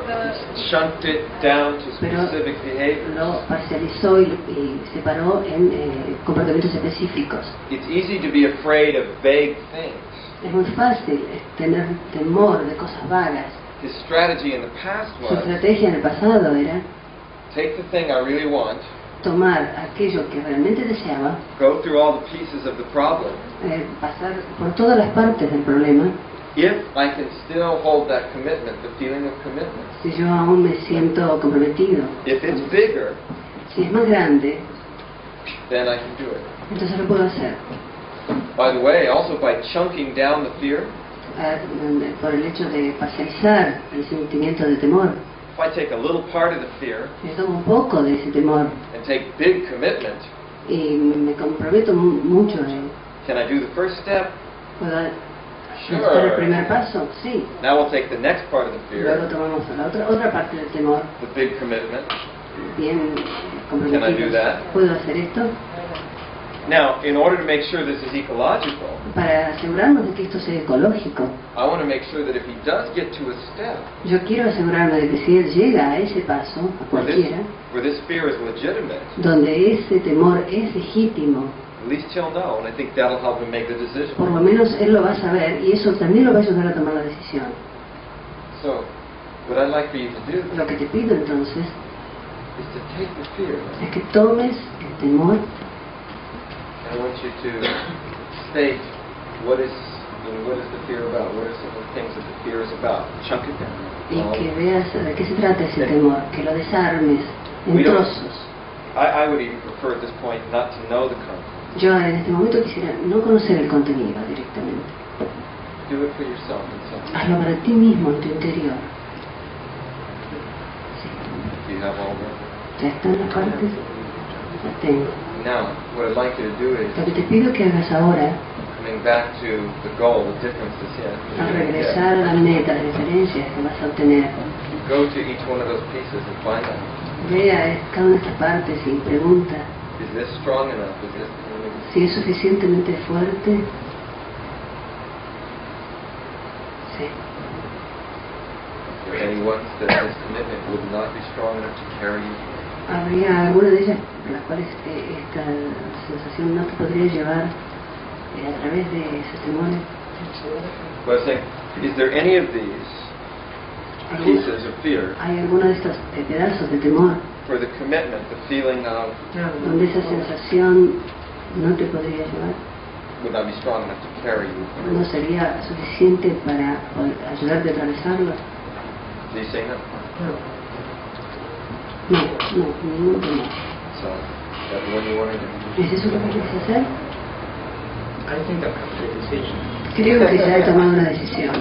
shunted it down to Pero- specific behavior. lo parcializó y separó en comportamientos específicos. It's easy to be afraid of vague things. Es muy fácil tener temor de cosas vagas. His strategy in the past Su was estrategia en el pasado era take the thing I really want, tomar aquello que realmente deseaba, go through all the pieces of the problem. pasar por todas las partes del problema. If I can still hold that commitment, the feeling of commitment. Si yo aún me siento comprometido, If it's bigger, si es más grande, then I can do it. entonces lo puedo hacer. By the way, also by chunking down the fear, Por el hecho de parcializar el sentimiento de temor, if I take a little part of the fear yo tomo un poco de ese temor and take big commitment, y me comprometo mucho. can I do the first step? ¿Puedo hacer el Sure. primer paso? Sí. Now we'll take the next part of the Luego fear, tomamos la otra parte del temor, the big commitment. bien Can I do comprometidos. that? ¿Puedo hacer esto? Now, in order to make sure this is ecological, Para asegurarnos de que esto sea ecológico, I want to make sure that if he does get to a step yo quiero asegurarme de que si él llega a ese paso, a where cualquiera, this fear is legitimate, donde ese temor es legítimo, at least he'll know, and I think that'll help him make the decision. por lo menos él lo va a saber y eso también lo va a ayudar a tomar la decisión. So, what I'd like for you to do Lo que te pido entonces is to take the fear, es que tomes el temor and I want you to state what is the fear about, what are some of the things that the fear is about. Chunk it down. y que veas de qué se trata ese temor, que lo desarmes en We don't- trozos. I would even prefer at this point not to know the content. Yo en este momento quisiera no conocer el contenido directamente. Do it for yourself. Hazlo para ti mismo, en tu interior. You have all that. ¿Ya están las partes? Las tengo. Now, what I'd like you to do is Lo que te pido que hagas ahora, coming back to the goal, the differences here. al regresar a la meta, las diferencias que vas a obtener, Go to each one of those pieces and find out. ve a cada una de estas partes y pregunta Is this strong enough? Is this si es suficientemente fuerte. Sí. Are there any ones that this commitment would not be strong enough to carry you? ¿Habría alguna de ellas por las cuales esta sensación no te podría llevar a través de esos temores? But I think, is there any of these pieces of fear ¿Hay alguno de estos pedazos de temor for the commitment, the feeling of donde esa sensación no te podría llevar? would not be strong enough to carry you? ¿No sería suficiente para ayudarte a atravesarlo? Do you say no? No, ningún temor. So, that's what you want to do. ¿Es eso lo que quieres hacer? I think I've come to a decision. Creo que ya he tomado una decisión.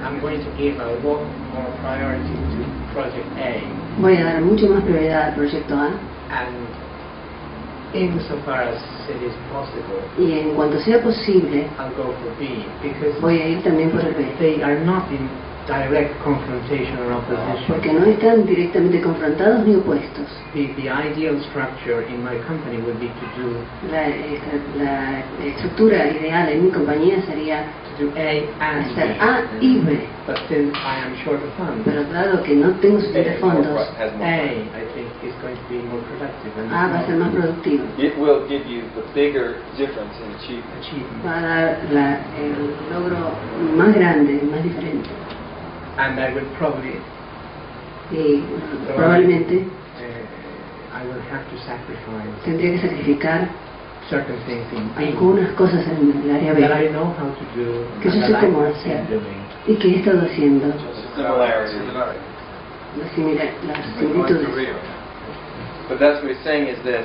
I'm going to give a lot more priority to Project A, Voy a dar mucho más prioridad al proyecto A and insofar as it is possible, y en cuanto sea posible I'll go for B, because voy a ir también por el B. they are not in direct confrontation or opposition. Porque no están directamente confrontados ni opuestos. The ideal structure in my company would be to do La estructura ideal en mi compañía sería A and hacer B. A y B. But since I am short of funds, Pero claro que no tengo suficientes fondos, Has more A, fun. I think, is going to be more productive and A va a ser más productivo. It will give you the bigger difference in achievement. achievement. Va a dar el logro más grande, más diferente. And I would probably Y probablemente I will have to sacrifice tendría que sacrificar certain things in B algunas cosas en el área that I B know how to do que yo and sé that I cómo have hacer been doing. y que he estado haciendo. Similarity. Las similitudes. But that's what he's saying is that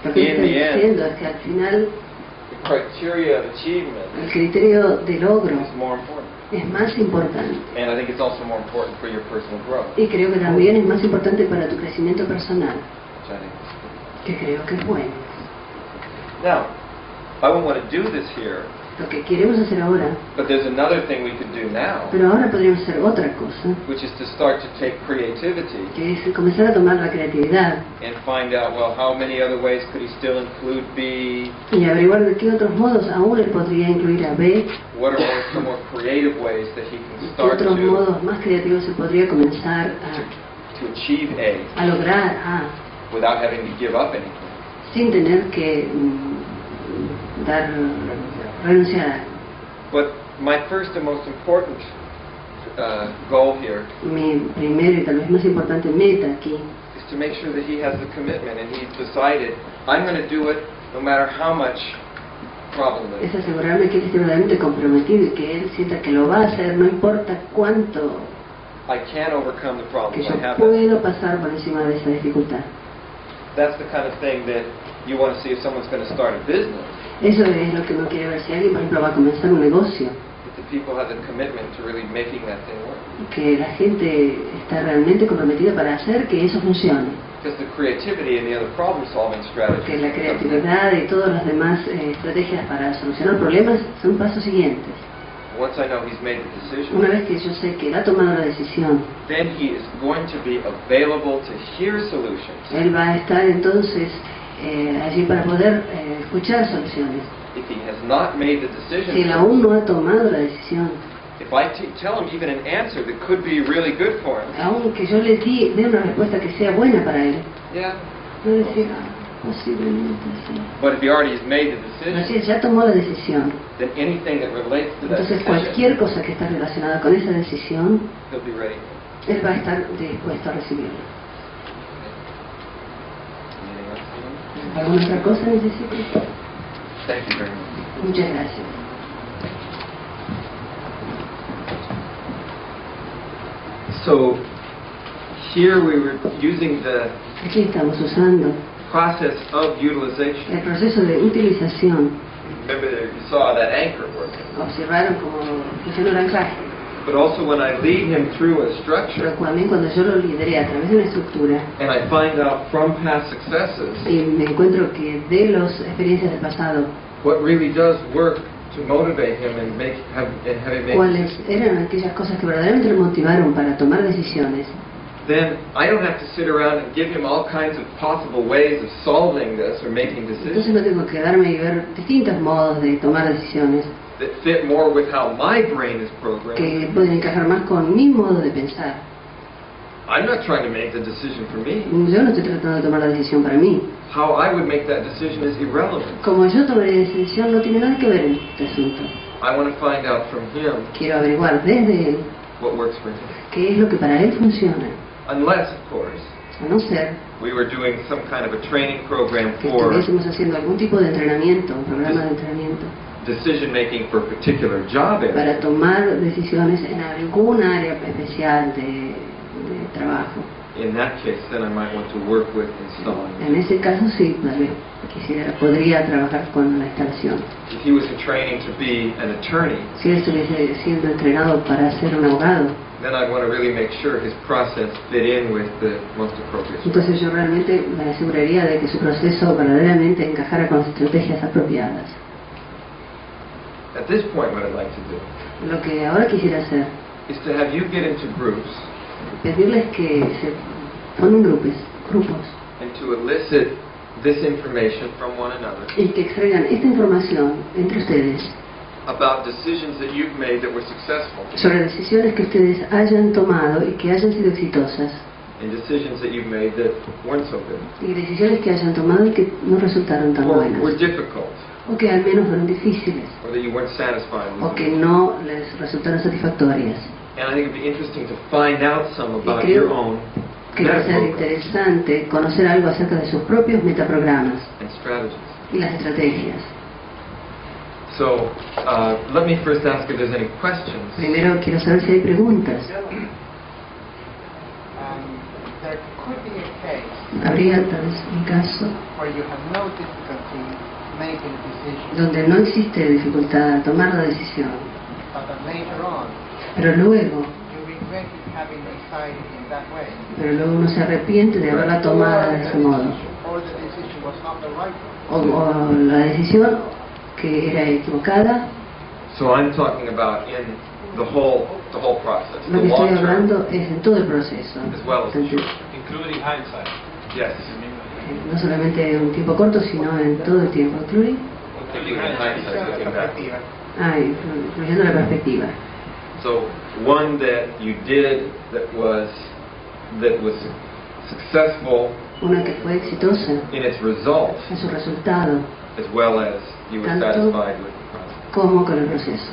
Lo que in está the end, diciendo es que al final the criteria of achievement el criterio de logro is more important. es más importante. And I think it's also more important for your personal growth, Y creo que también es más importante para tu crecimiento personal, which I think is que creo que es bueno. Now, I won't want to do this here, Lo que queremos hacer ahora, but there's another thing we could do now, pero ahora podríamos hacer otra cosa, which is to start to take creativity que es comenzar a tomar la creatividad and find out, well, how many other ways could he still include B? y averiguar de qué otros modos aún él podría incluir a B, What are some more creative ways that he can qué start otros to modos más creativos se podría comenzar achieve A a lograr A without having to give up anything? sin tener que renunciar a algo. But my first and most important goal here Mi primero y tal vez más importante meta aquí is to make sure that he has the commitment and he's decided, I'm going to do it no matter how much problem there es is. asegurarme que él esté verdaderamente comprometido y que él sienta que lo va a hacer, no importa cuánto, I can overcome the que problems. yo I have that. puedo pasar por encima de esa dificultad. That's the kind of thing that you want to see if someone's going to start a business. Eso es lo que uno quiere ver si alguien, por ejemplo, va a comenzar un negocio, That the people have the commitment to really making that thing work. que la gente está realmente comprometida para hacer que eso funcione. Because the creativity and the other problem-solving Porque la strategies. creatividad y todas las demás estrategias para solucionar problemas son pasos siguientes. Once I know he's made the decision, Una vez que yo sé que él ha tomado la decisión, then he is going to be available to hear solutions. él va a estar entonces allí para poder escuchar soluciones. If he has not made the Si él decision, aún no ha tomado la decisión, if I tell him even an answer that could be really good for him, aunque yo le dé una respuesta que sea buena para él, yeah. no decir, posiblemente sí. But if he already has made the Pero si decision, él ya tomó la decisión, then anything that relates to that entonces decision, cualquier cosa que está relacionada con esa decisión, he'll be ready. él va a estar dispuesto a recibirla. Anything else? ¿Alguna otra cosa necesito? Thank you very much. Muchas gracias. So here we were using the Aquí estamos usando process of utilization. el proceso de utilización. Remember, you saw that anchor working. Observaron cómo funciona el anclaje. But also when I lead him through a Pero structure también cuando yo lo lideré a través de una estructura and I find out from past successes y me encuentro que de las experiencias del pasado, what really does work to motivate him and have him make cuáles decisions, eran aquellas cosas que verdaderamente lo motivaron para tomar decisiones, then I don't have to sit around and give him all kinds of possible ways of solving this or making entonces decisions no tengo que quedarme y ver distintos modos de tomar decisiones that fit more with how my brain is programmed. que pueden encajar más con mi modo de pensar. I'm not trying to make the decision for me. Yo no estoy tratando de tomar la decisión para mí. How I would make that decision is irrelevant. Como yo tomé la decisión no tiene nada que ver en este asunto. I want to find out from him Quiero averiguar desde él what works for him. qué es lo que para él funciona. Unless, of course, A no ser we were doing some kind of a training program que for estuviésemos haciendo algún tipo de entrenamiento, un programa de entrenamiento, decision making for a particular job area. para tomar decisiones en algún área especial de trabajo. In that case, then I might want to work with installing. En ese caso sí, tal vez podría trabajar con la instalación. If he was in training to be an attorney, Si él estuviese siendo entrenado para ser un abogado, then I'd want to really make sure his process fit in with the most appropriate strategy. entonces yo realmente me aseguraría de que su proceso verdaderamente encajara con las estrategias apropiadas. At this point, what I'd like to do Lo que ahora quisiera hacer is to have you get into groups pedirles que se formen grupos and to elicit this information from one another y que extraigan esta información entre ustedes about decisions that you've made that were successful sobre decisiones que ustedes hayan tomado y que hayan sido exitosas and decisions that you've made that weren't so good y decisiones que hayan tomado y que no resultaron tan or were buenas difficult o que al menos fueron difíciles or that you weren't satisfied o with. que no les resultaron satisfactorias. And I think it'd be interesting to find out some about creo your own Que va a ser metaprogram interesante conocer algo acerca de sus propios metaprogramas and strategies. y las estrategias. So, let me first ask if there's any questions. Primero quiero saber si hay preguntas. There could be a case Habría tal vez un caso where you have no difficulty making a decision, donde no existe dificultad al tomar la decisión, but that later on pero luego you regret having decided in that way. uno se arrepiente de haberla tomado de ese modo, Or the decision was not the right one. o la decisión que era equivocada. So I'm talking about in the whole process, Lo the que estoy long term, hablando es en todo el proceso, as well as the Tanto- short. Including hindsight. Yes, no solamente en un tiempo corto, sino en todo el tiempo. ¿Incluye? including in hindsight, looking back. Incluyendo la perspectiva. So one that you did that was successful Una que fue exitosa in its result, en su resultado, as well as you were Tanto- satisfied with the process. como con el proceso.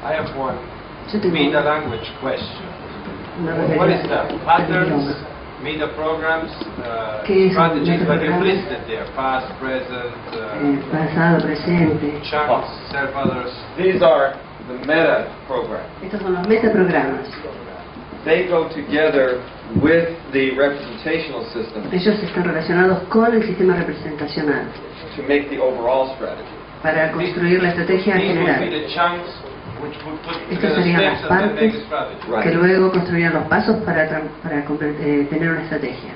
I have one Yo tengo meta language question. una What is referencia that? Patterns, idioma. meta programs, ¿Qué es strategies, but you've metaprograma? listed there, past, present, Pasado, presente. chunks, serve others. These are the meta programs. Estos son los metaprogramas. They go together with the representational system Ellos están relacionados con el sistema representacional to make the overall strategy. para construir la estrategia These would be general, the chunks which would put Estas together serían las steps and then make a partes strategy. Right. que luego construirán los pasos para tener una estrategia.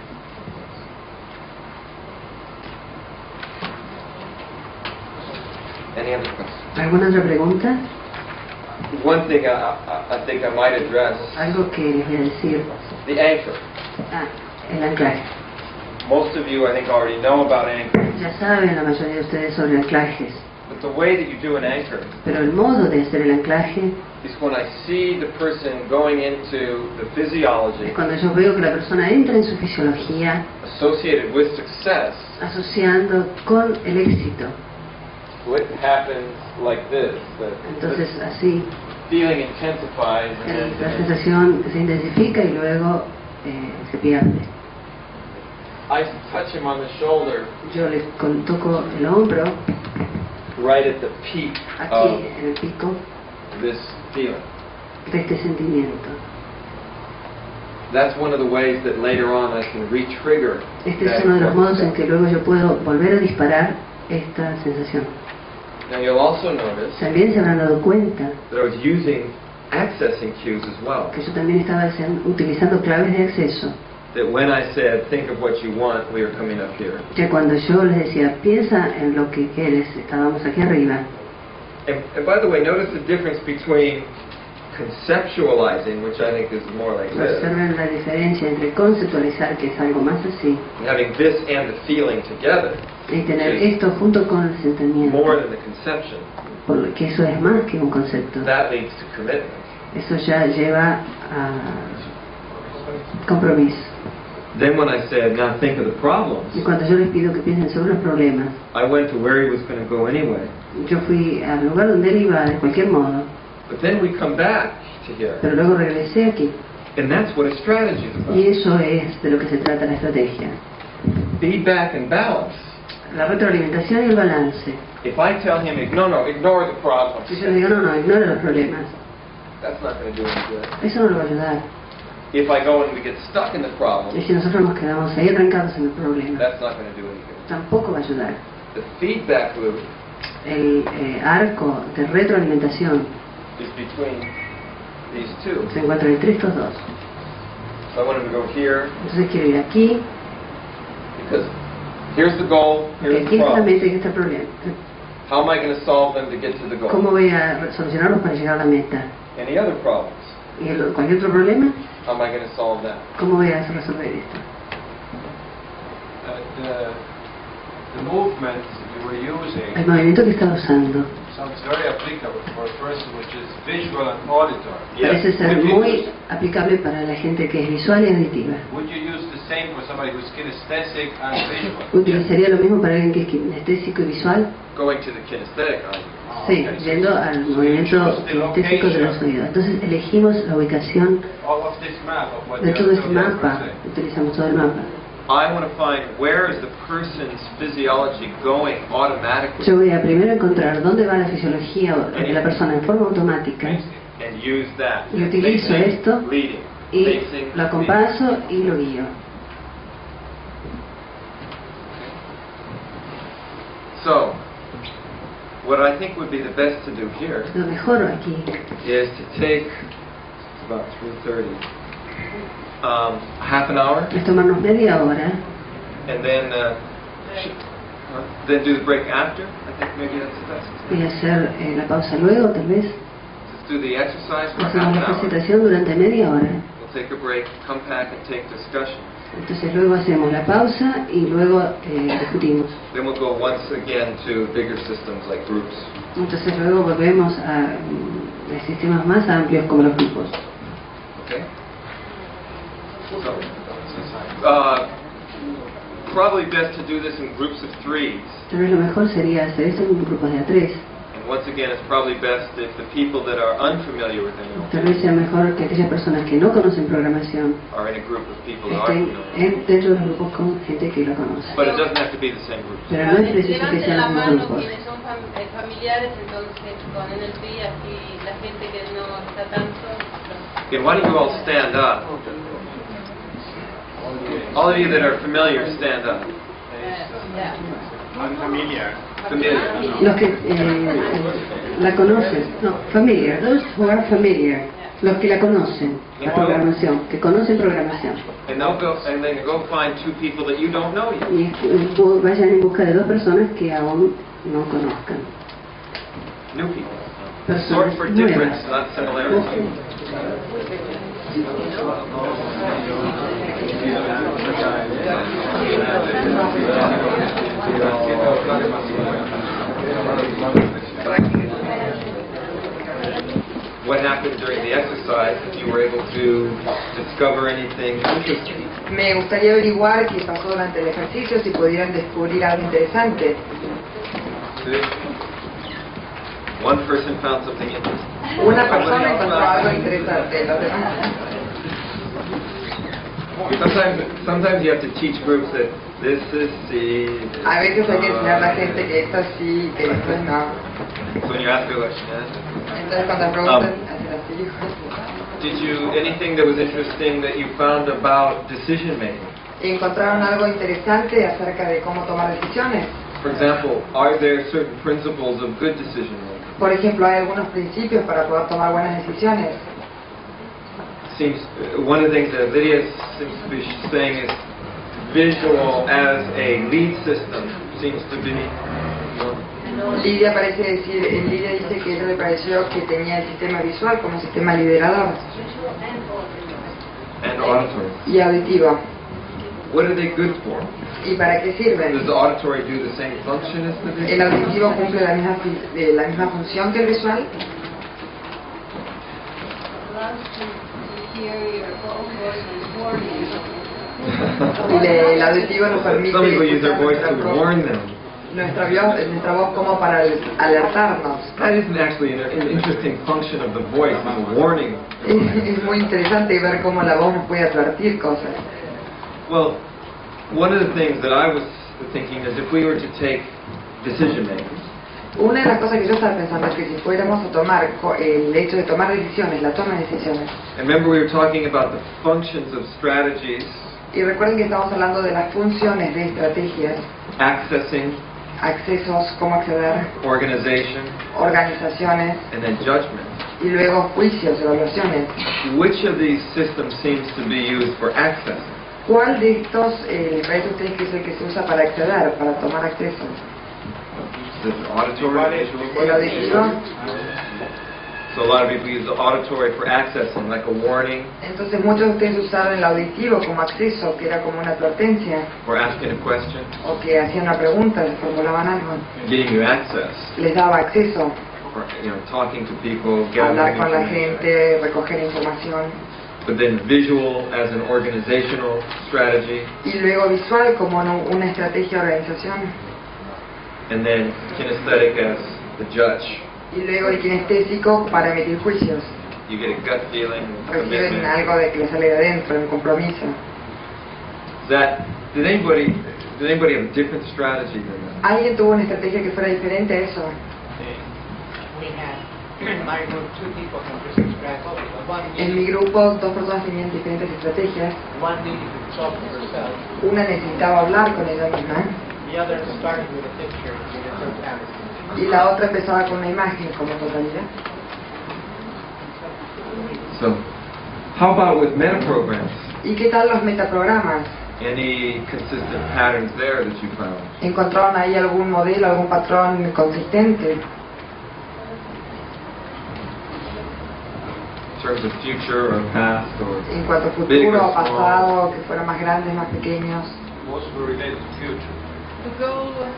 Any other questions? ¿Alguna otra pregunta? One thing I think I might address, Algo que les voy a decir. the anchor. El anclaje. Most of you, I think, already know about anchor. Ya saben la mayoría de ustedes sobre anclajes, But the way that you do an anchor pero el modo de hacer el anclaje is when I see the person going into the es physiology cuando yo veo que la persona entra en su fisiología associated with success. asociando con el éxito. What happens like this? That Entonces así feeling intensifies and la then sensación se intensifica y luego se pierde. I touch him on the shoulder Yo le toco el hombro, right at the peak aquí of en el pico this feeling. de este sentimiento. that's one of the ways that later on I can re-trigger. Este es uno de los modos en que luego yo puedo volver a disparar esta sensación. Now you'll also notice También se habrán dado cuenta that I was using accessing cues as well. que yo también estaba utilizando claves de acceso. That when I said, think of what you want, we are coming up here. Que cuando yo les decía, piensa en lo que quieres, estábamos aquí arriba. And by the way, notice the difference between conceptualizing, which I think is more like this, Observen la diferencia entre conceptualizar, que es algo más así, and having this and the feeling together, y tener esto junto con el sentimiento, more than the conception. porque eso es más que un concepto. That leads to commitment. Eso ya lleva a compromiso. Then when I said, now think of the problems, Y cuando yo les pido que piensen sobre los problemas, I went to where he was going to go anyway. yo fui al lugar donde él iba de cualquier modo, But then we come back to here. pero luego regresé aquí. And that's what a strategy is about. Y eso es de lo que se trata la estrategia. Feedback and balance. La retroalimentación y el balance. If I tell him, ignore the problems, Si yo le digo, no, ignore los problemas, that's not going to do any good. eso no lo va a ayudar. If I go and we get stuck in the problem, Y si nosotros nos quedamos ahí trancados en el problema, that's not going to do any good. tampoco va a ayudar. The feedback loop El arco de retroalimentación is between these two. se encuentra entre estos dos. So I want him to go here, Entonces quiero ir aquí, because here's the goal, porque here's aquí the está la problem. meta y aquí está el problema. How am I going to solve them to get to the goal? ¿Cómo voy a solucionarlos para llegar a la meta? Any other problems? ¿Y cualquier otro problema? How am I going to solve that? ¿Cómo voy a resolver esto? The movement you were using El movimiento que está usando sounds very applicable for a person which is visual and auditory. parece ser muy aplicable para la gente que es visual y auditiva. Would you use the same for somebody who's kinesthetic and visual? ¿Utilizaría lo mismo para alguien que es kinestésico y visual? Going to the kinesthetic. Sí, yendo al movimiento kinestésico de los oídos. Entonces elegimos la ubicación All of this map of what de the todo este other mapa, person said. utilizamos todo el mapa. I want to find where is the person's physiology going automatically Yo voy a primero encontrar dónde va la fisiología de la persona en forma automática and use that. y utilizo Facing, esto leading, y facing, lo leading. acompaso y lo guío. So, what I think would be the best to do here Lo mejor aquí is to take, it's about 3:30, half an hour, es tomarnos media hora and then do the break after. I think maybe that's the best. y hacer la pausa luego, tal vez. Just do the exercise for half Hacemos an la hour. presentación durante media hora. We'll take a break, come back and take discussion. Entonces luego hacemos la pausa y luego discutimos. Then we'll go once again to bigger systems like groups. Entonces luego volvemos a sistemas más amplios como los grupos. Okay? So, probably best to do this in groups of 3s. Tal vez lo mejor sería hacer eso en grupos de a 3. And once again, it's probably best if the people that are unfamiliar with Tal NLP vez sea mejor que aquellas personas que no conocen programación are in a group of people that are estén familiar. dentro de los grupos con gente que lo conoce. But it doesn't have to be the same group. Pero no es preciso que Levanten sean la los mismos mano grupos. quienes son familiares, entonces con NLP, así la gente que no está tanto. Okay, why don't you all stand up? All of you that are familiar, stand up. Ya. I'm familiar. Familiar. Los que la conocen, no, familiar, those who are familiar, los que la conocen, la programación, que conocen programación. And then go find 2 people that you don't know yet. Y vayan en busca de 2 personas que aún no conozcan. New people. Personas Sort for nuevas. difference, not similarity. What happened during the exercise, if you were able to discover anything interesting? Me gustaría averiguar qué pasó durante el ejercicio, si pudieran descubrir algo interesante. One person found something interesting. Una persona encontró algo interesante, los demás. Sometimes you have to teach groups that this is C. A veces hay que enseñar a la gente que esto sí, que esto no. So when you ask a question, Entonces cuando preguntan, hacen así. anything that was interesting that you found about decision making? ¿Encontraron algo interesante acerca de cómo tomar decisiones? For example, are there certain principles of good decision making? Por ejemplo, ¿hay algunos principios para poder tomar buenas decisiones? Seems one of the things that Lydia seems to be saying is visual as a lead system seems to be. Lidia dice que ella le pareció que tenía el sistema visual como sistema liderador And auditory. y auditivo. What are they good for? ¿Y para qué sirven? Does the auditory do the same function as the ¿El visual? auditivo cumple la misma función que el visual? El auditivo nos permite Some people use their voice escuchar to warn them. nuestra voz como para alertarnos. That isn't actually an interesting function of the voice, it's a warning. Es muy interesante ver cómo la voz nos puede advertir cosas. Well, one of the things that I was thinking is if we were to take decision making, Una de las cosas que yo estaba pensando es que si fuéramos a tomar el hecho de tomar decisiones, la toma de decisiones, and remember we were talking about the functions of strategies, y recuerden que estamos hablando de las funciones de estrategias, accessing, accesos, cómo acceder, organization, organizaciones, and then judgment. y luego juicios, evaluaciones. Which of these systems seems to be used for accessing? ¿Cuál de estos les parece a ustedes que es el que se usa para acceder, para tomar acceso? The auditory, El auditivo. So a lot of people use the auditory for accessing, like a warning, Entonces muchos de ustedes usaron el auditivo como acceso, que era como una advertencia, or asking a question, o que hacían una pregunta, les formulaban algo, getting you access, les daba acceso, or talking to people, hablar gathering con la information. gente, recoger información, But then visual as an organizational strategy, y luego visual como una estrategia de organización, and then kinesthetic as the judge. y luego el kinestésico para emitir juicios. You get a gut feeling, Reciben commitment. algo de que les sale de adentro, un compromiso. Did anybody have a different strategy than that? ¿Alguien tuvo una estrategia que fuera diferente a eso? We had in my group 2 people from different strategies. En mi grupo, 2 personas tenían diferentes estrategias. One needed to talk to herself. Una necesitaba hablar con ella misma, The other started with a picture with a totality. y la otra empezaba con una imagen como totalidad. So, how about with meta programs? ¿Y qué tal los metaprogramas? Any consistent patterns there that you found? ¿Encontraron ahí algún modelo, algún patrón consistente? In terms of future or past or En cuanto a big futuro or o small? pasado, que fueran más grandes, más pequeños. Most were related to future. The goal was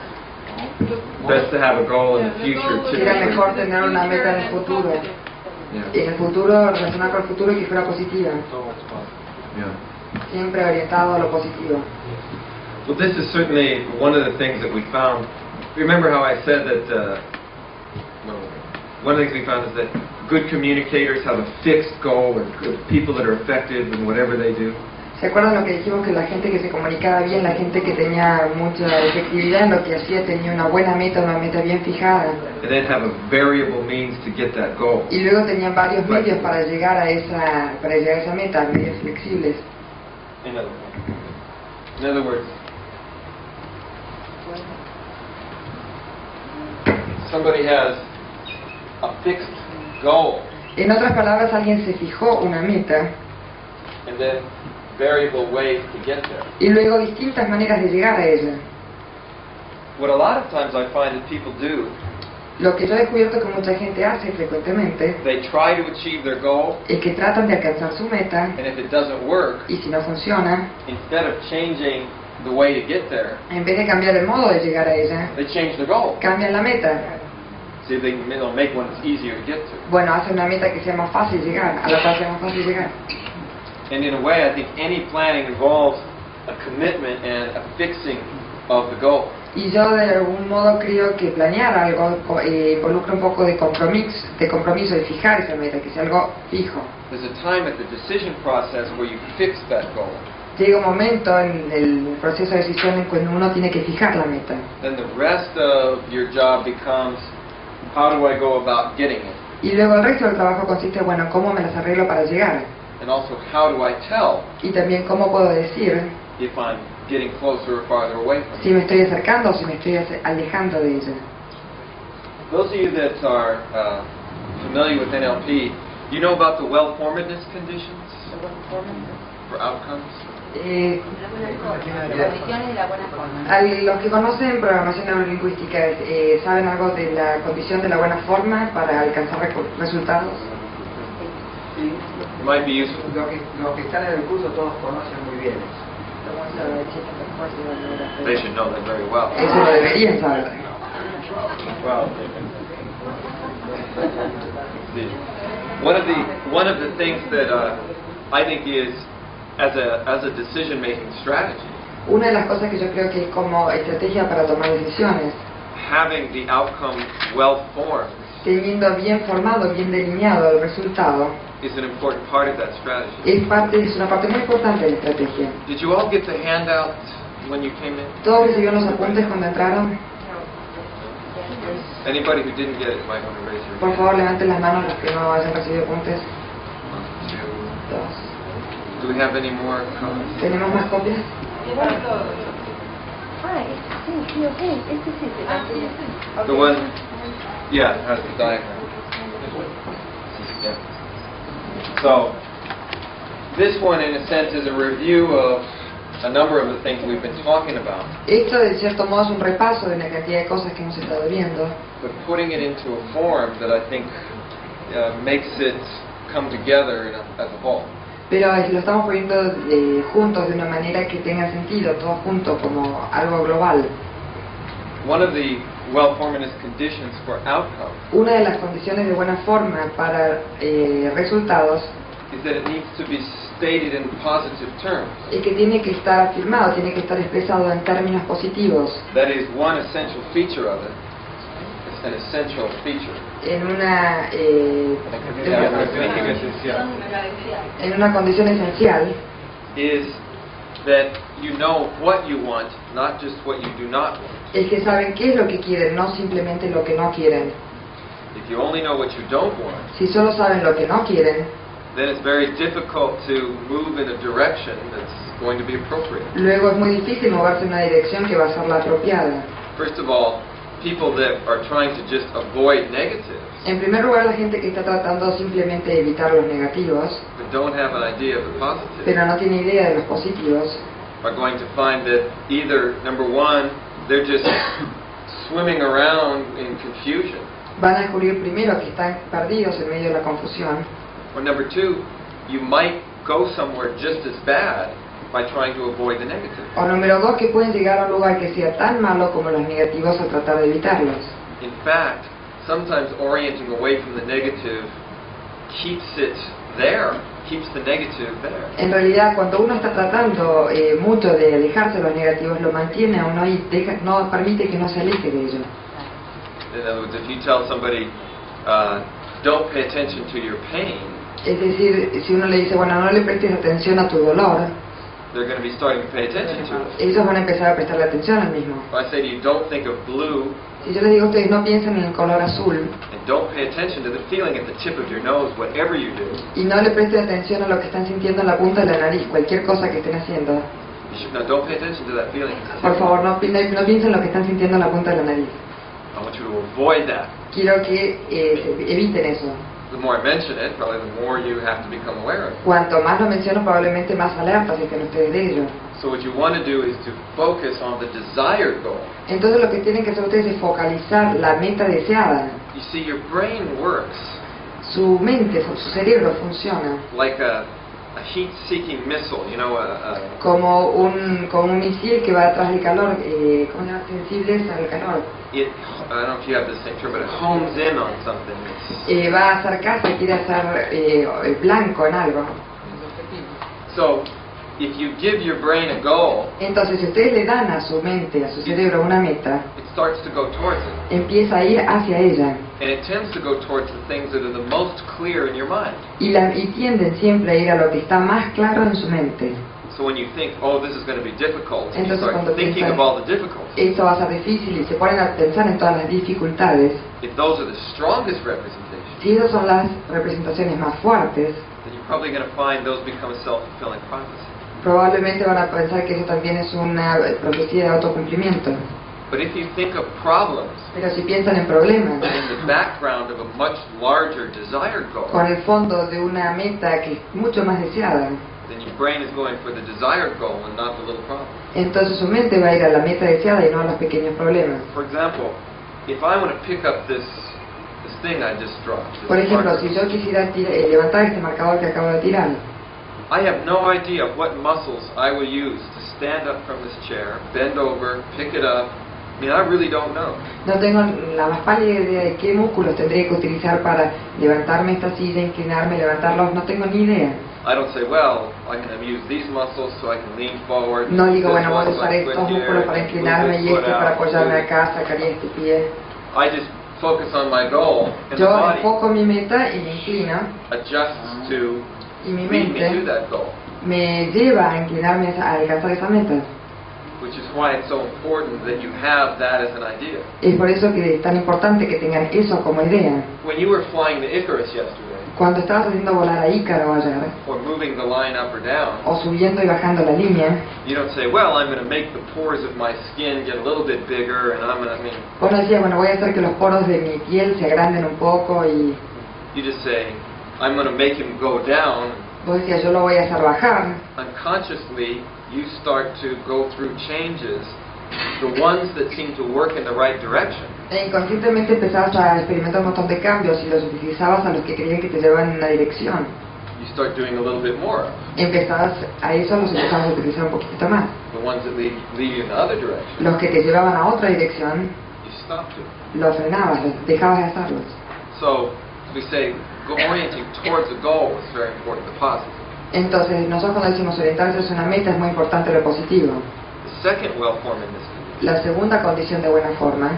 Best to have a goal in the the future goal was too. Era mejor tener una meta en el and futuro. positive. Y en el futuro, relacionar con el futuro y que fuera positiva. Yeah. Siempre orientado a lo positivo. Well, this is certainly one of the things that we found. Remember how I said that one of the things we found is that good communicators have a fixed goal, and good people that are effective in whatever they do. ¿Se acuerdan lo que dijimos? Que la gente que se comunicaba bien, la gente que tenía mucha efectividad en lo que hacía, tenía una buena meta, una meta bien fijada. And then have a variable means to get that goal. Y luego tenían varios medios para llegar a esa meta, medios flexibles. In other words, somebody has a fixed goal, En otras palabras, alguien se fijó una meta and then variable ways to get there. y luego distintas maneras de llegar a ella. What a lot of times I find that people do, Lo que yo he descubierto que mucha gente hace frecuentemente they try to achieve their goal, es que tratan de alcanzar su meta and if it doesn't work, y si no funciona, instead of changing the way to get there, en vez de cambiar el modo de llegar a ella, they change the goal. cambian la meta. See if they can make one that's easier to get to. Bueno, hacen una meta que sea más fácil llegar, a la cual sea más fácil llegar. And in a way, I think any planning involves a commitment and a fixing of the goal. Y yo de algún modo creo que planear algo involucra un poco de compromiso, de fijar esa meta, que sea algo fijo. There's a time at the decision process where you fix that goal. Llega un momento en el proceso de decisión en cuando uno tiene que fijar la meta. Then the rest of your job becomes, how do I go about getting it? Y luego el resto del trabajo consiste, bueno, cómo me las arreglo para llegar. And also, how do I tell Y también cómo puedo decir if I'm getting closer or farther away from si it? me estoy acercando o si me estoy alejando de ella. Those of you that are familiar with NLP, you know about the well-formedness conditions for outcomes? A los que conocen programación neurolingüística, ¿saben algo de la condición de la buena forma para alcanzar resultados? It might be useful. Los que están en el curso todos conocen muy bien eso. They should know that very well. Eso lo deberían saber. Well, one of the things that I think is as a decision-making strategy, Una de las cosas que yo creo que es como estrategia para tomar decisiones, having the outcome well-formed teniendo bien formado, bien delineado el resultado, is an important part of that strategy. es una parte muy importante de la estrategia. Did you all get the handout when you came in? ¿Todos recibieron los apuntes cuando entraron? Anybody who didn't get it might want to raise your Por hand. favor, levanten las manos los que no hayan recibido apuntes. 1, 2. Dos. Do we have any more comments? ¿Tenemos más copias? The one, yeah, has the diagram. Yeah. So, this one, in a sense, is a review of a number of the things we've been talking about, Esto, de cierto modo, es un repaso de una cantidad de cosas que hemos estado viendo, but putting it into a form that I think makes it come together as a whole. pero lo estamos poniendo juntos de una manera que tenga sentido, todos juntos, como algo global. One of the well-formedness conditions for outcome Una de las condiciones de buena forma para resultados is that it needs to be stated in positive terms. es que tiene que estar afirmado, tiene que estar expresado en términos positivos, That is one essential feature of it. It's an essential feature. en una condición esencial, Is that you know what you want, not just what you do not want. es que saben qué es lo que quieren, no simplemente lo que no quieren. If you only know what you don't want, Si solo saben lo que no quieren, then it's very difficult to move in a direction that's going to be appropriate. luego es muy difícil moverse en una dirección que va a ser la apropiada. First of all, people that are trying to just avoid negatives En primer lugar, la gente que está tratando simplemente de evitar los negativos, but don't have an idea of the positive pero no tiene idea de los positivos, are going to find that either, number one, they're just swimming around in confusion, van a descubrir primero que están perdidos en medio de la confusión, or number two, you might go somewhere just as bad by trying to avoid the negative. o número dos, que pueden llegar a un lugar que sea tan malo como los negativos a tratar de evitarlos. In fact, sometimes orienting away from the negative keeps it there, keeps the negative there. En realidad, cuando uno está tratando mucho de alejarse de los negativos, lo mantiene a uno ahí, no permite que no se aleje de ello. In other words, if you tell somebody, don't pay attention to your pain, Es decir, si uno le dice, bueno, no le prestes atención a tu dolor, they're going to be starting to pay attention to it. ellos van a empezar a prestarle atención al mismo. If I say to you, don't think of blue, Si yo les digo a ustedes, no piensen en el color azul, and don't pay attention to the feeling at the tip of your nose, whatever you do, y no le presten atención a lo que están sintiendo en la punta de la nariz, cualquier cosa que estén haciendo, you should, no, don't pay attention to that feeling. por favor, no piensen en lo que están sintiendo en la punta de la nariz. I want you to avoid that. Quiero que eviten eso. The more I mention it, probably the more you have to become aware of it. Cuanto más lo menciono, probablemente más alertas estén ustedes de ello. So what you want to do is to focus on the desired goal. Entonces lo que tienen que hacer ustedes es focalizar la meta deseada. You see, your brain works Su mente, su cerebro funciona like a heat-seeking missile, you know, como un misil que va atrás del calor, ¿cómo se llama? Sensibles al calor. I don't know if you have the same term, but it homes in on something. Va a acercarse, quiere hacer blanco en algo. So, if you give your brain a goal, Entonces, si ustedes le dan a su mente, a su cerebro una meta, it starts to go towards it. empieza a ir hacia ella. And it tends to go towards the things that are the most clear in your mind. Y tienden siempre a ir a lo que está más claro en su mente. So when you think, oh, this is going to be difficult, and you Entonces, start cuando thinking piensan, of all the difficulties, esto va a ser difícil y se ponen a pensar en todas las dificultades. if those are the strongest representations, Si esas son las representaciones más fuertes, then you're probably going to find those become a self-fulfilling prophecy. probablemente van a pensar que eso también es una profecía de autocumplimiento. But if you think of problems Pero si piensan en problemas, in the background of a much larger desired goal, con el fondo de una meta que es mucho más deseada, then your brain is going for the desired goal and not the little problem. entonces su mente va a ir a la meta deseada y no a los pequeños problemas. For example, if I want to pick up this thing I just dropped, this Por ejemplo, marker, si yo quisiera levantar este marcador que acabo de tirar, I have no idea what muscles I will use to stand up from this chair, bend over, pick it up. I mean, I really don't know. no tengo la más pálida idea de qué músculos tendría que utilizar para levantarme esta silla, inclinarme, levantarlos, no tengo ni idea. I don't say, well, I'm going to use these muscles so I can lean forward. No digo, this bueno, voy a muscle usar I put estos here, músculos para move inclinarme this y foot este para out, apoyarme move acá, sacaría este pie. I just focus on my goal, and the Yo body enfoco mi meta y me inclino, adjusts to y mi lead me to mente that goal. me lleva a inclinarme a alcanzar esa meta. Which is why it's so important that you have that as an idea. Es por eso que es tan importante que tengan eso como idea. When you were flying the Icarus yesterday, Cuando estabas haciendo volar a Ícaro ayer, or moving the line up or down, o subiendo y bajando la línea, you don't say, well, I'm going to make the pores of my skin get a little bit bigger, and I'm going to, vos no decías, bueno, voy a hacer que los poros de mi piel se agranden un poco, y you just say, I'm going to make him go down. vos decías, yo lo voy a hacer bajar. Unconsciously, you start to go through changes, the ones that seem to work in the right direction. E inconscientemente empezabas a experimentar un montón de cambios y los utilizabas a los que creían que te llevaban en una dirección. You start doing a little bit more of. Empezabas a eso, los empezabas a utilizar un poquito más. The ones that lead you in the other direction, Los que te llevaban a otra dirección, you stop doing. los frenabas, dejabas de hacerlos. So we say orienting towards a goal is very important, the positive. Entonces, nosotros cuando decimos orientarse hacia una meta es muy importante lo positivo. The second well-formedness La segunda condición de buena forma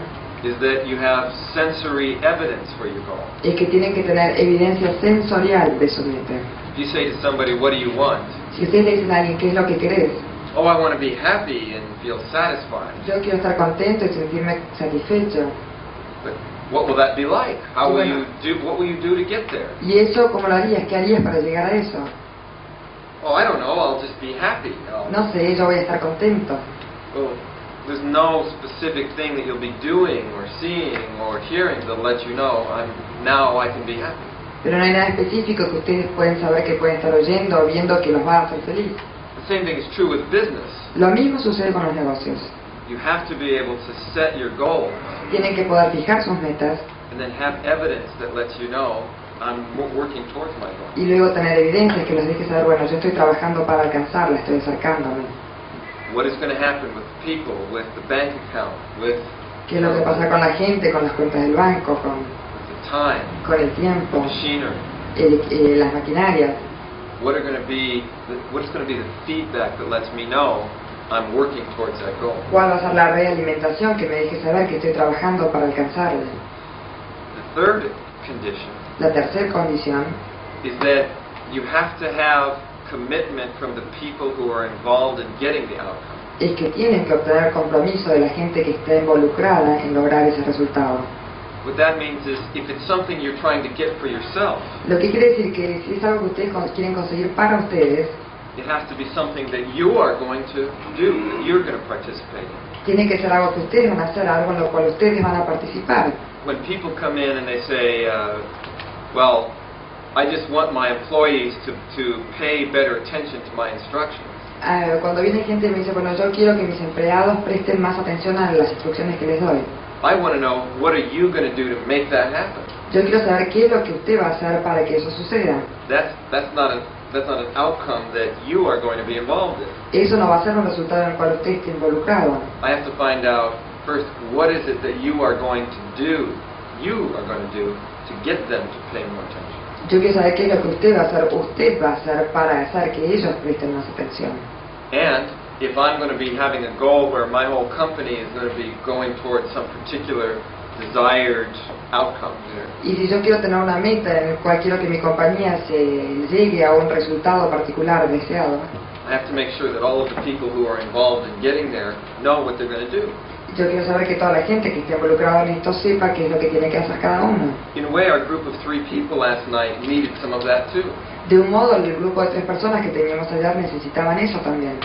is that you have sensory evidence for your goal. es que tienen que tener evidencia sensorial de su meta. If you say to somebody, what do you want? Si ustedes le dicen a alguien qué es lo que querés, Oh, I want to be happy and feel satisfied. yo quiero estar contento y sentirme satisfecho. But what will that be like? How will Bueno. you do? What will you do to get there? ¿Y eso cómo lo harías? ¿Qué harías para llegar a eso? Oh, I don't know. I'll just be happy. No sé, yo voy a estar contento. Well, there's no specific thing that you'll be doing or seeing or hearing that'll let you know now I can be happy. Pero no hay nada específico que ustedes pueden saber que pueden estar oyendo o viendo que los va a hacer feliz. The same thing is true with business. Lo mismo sucede con los negocios. You have to be able to set your goals Tienen que poder fijar sus metas and then have evidence that lets you know I'm working towards my goal. y luego tener evidencias que los deje saber, bueno, yo estoy trabajando para alcanzarla, estoy acercándome. What is going to happen with people, with the bank account, with ¿Qué es lo que pasa con la gente, con las cuentas del banco, the time, con el the tiempo, machinery? las maquinarias? What is going to be the feedback that lets me know I'm working towards that goal? ¿Cuál va a ser la realimentación que me deje saber que estoy trabajando para alcanzarla? The third condition La tercera condición is that you have to have commitment from the people who are involved in getting the outcome. es que tienen que obtener compromiso de la gente que está involucrada en lograr ese resultado. What that means is if it's something you're trying to get for yourself, Lo que quiere decir que si es algo que ustedes quieren conseguir para ustedes, it has to be something that you are going to do, that you're going to participate in. tiene que ser algo que ustedes van a hacer, algo en lo cual ustedes van a participar. When people come in and they say, well, I just want my employees to pay better attention to my instructions. Cuando viene gente y me dice, bueno, yo quiero que mis empleados presten más atención a las instrucciones que les doy. I want to know, what are you going to do to make that happen? Yo quiero saber qué es lo que usted va a hacer para que eso suceda. That's not an outcome that you are going to be involved in. Eso no va a ser un resultado en el cual usted esté involucrado. I have to find out first, what is it that you are going to do to get them to pay more attention. Yo quiero saber qué es lo que usted va a hacer para hacer que ellos presten más atención. And if I'm going to be having a goal where my whole company is going to be going towards some particular desired outcome here, Y si yo quiero tener una meta en la cual quiero que mi compañía se llegue a un resultado particular deseado, I have to make sure that all of the people who are involved in getting there know what they're going to do. Yo quiero saber que toda la gente que esté involucrada en esto sepa qué es lo que tiene que hacer cada uno. In a way, our group of 3 people last night needed some of that too. De un modo, el grupo de 3 personas que teníamos ayer necesitaban eso también.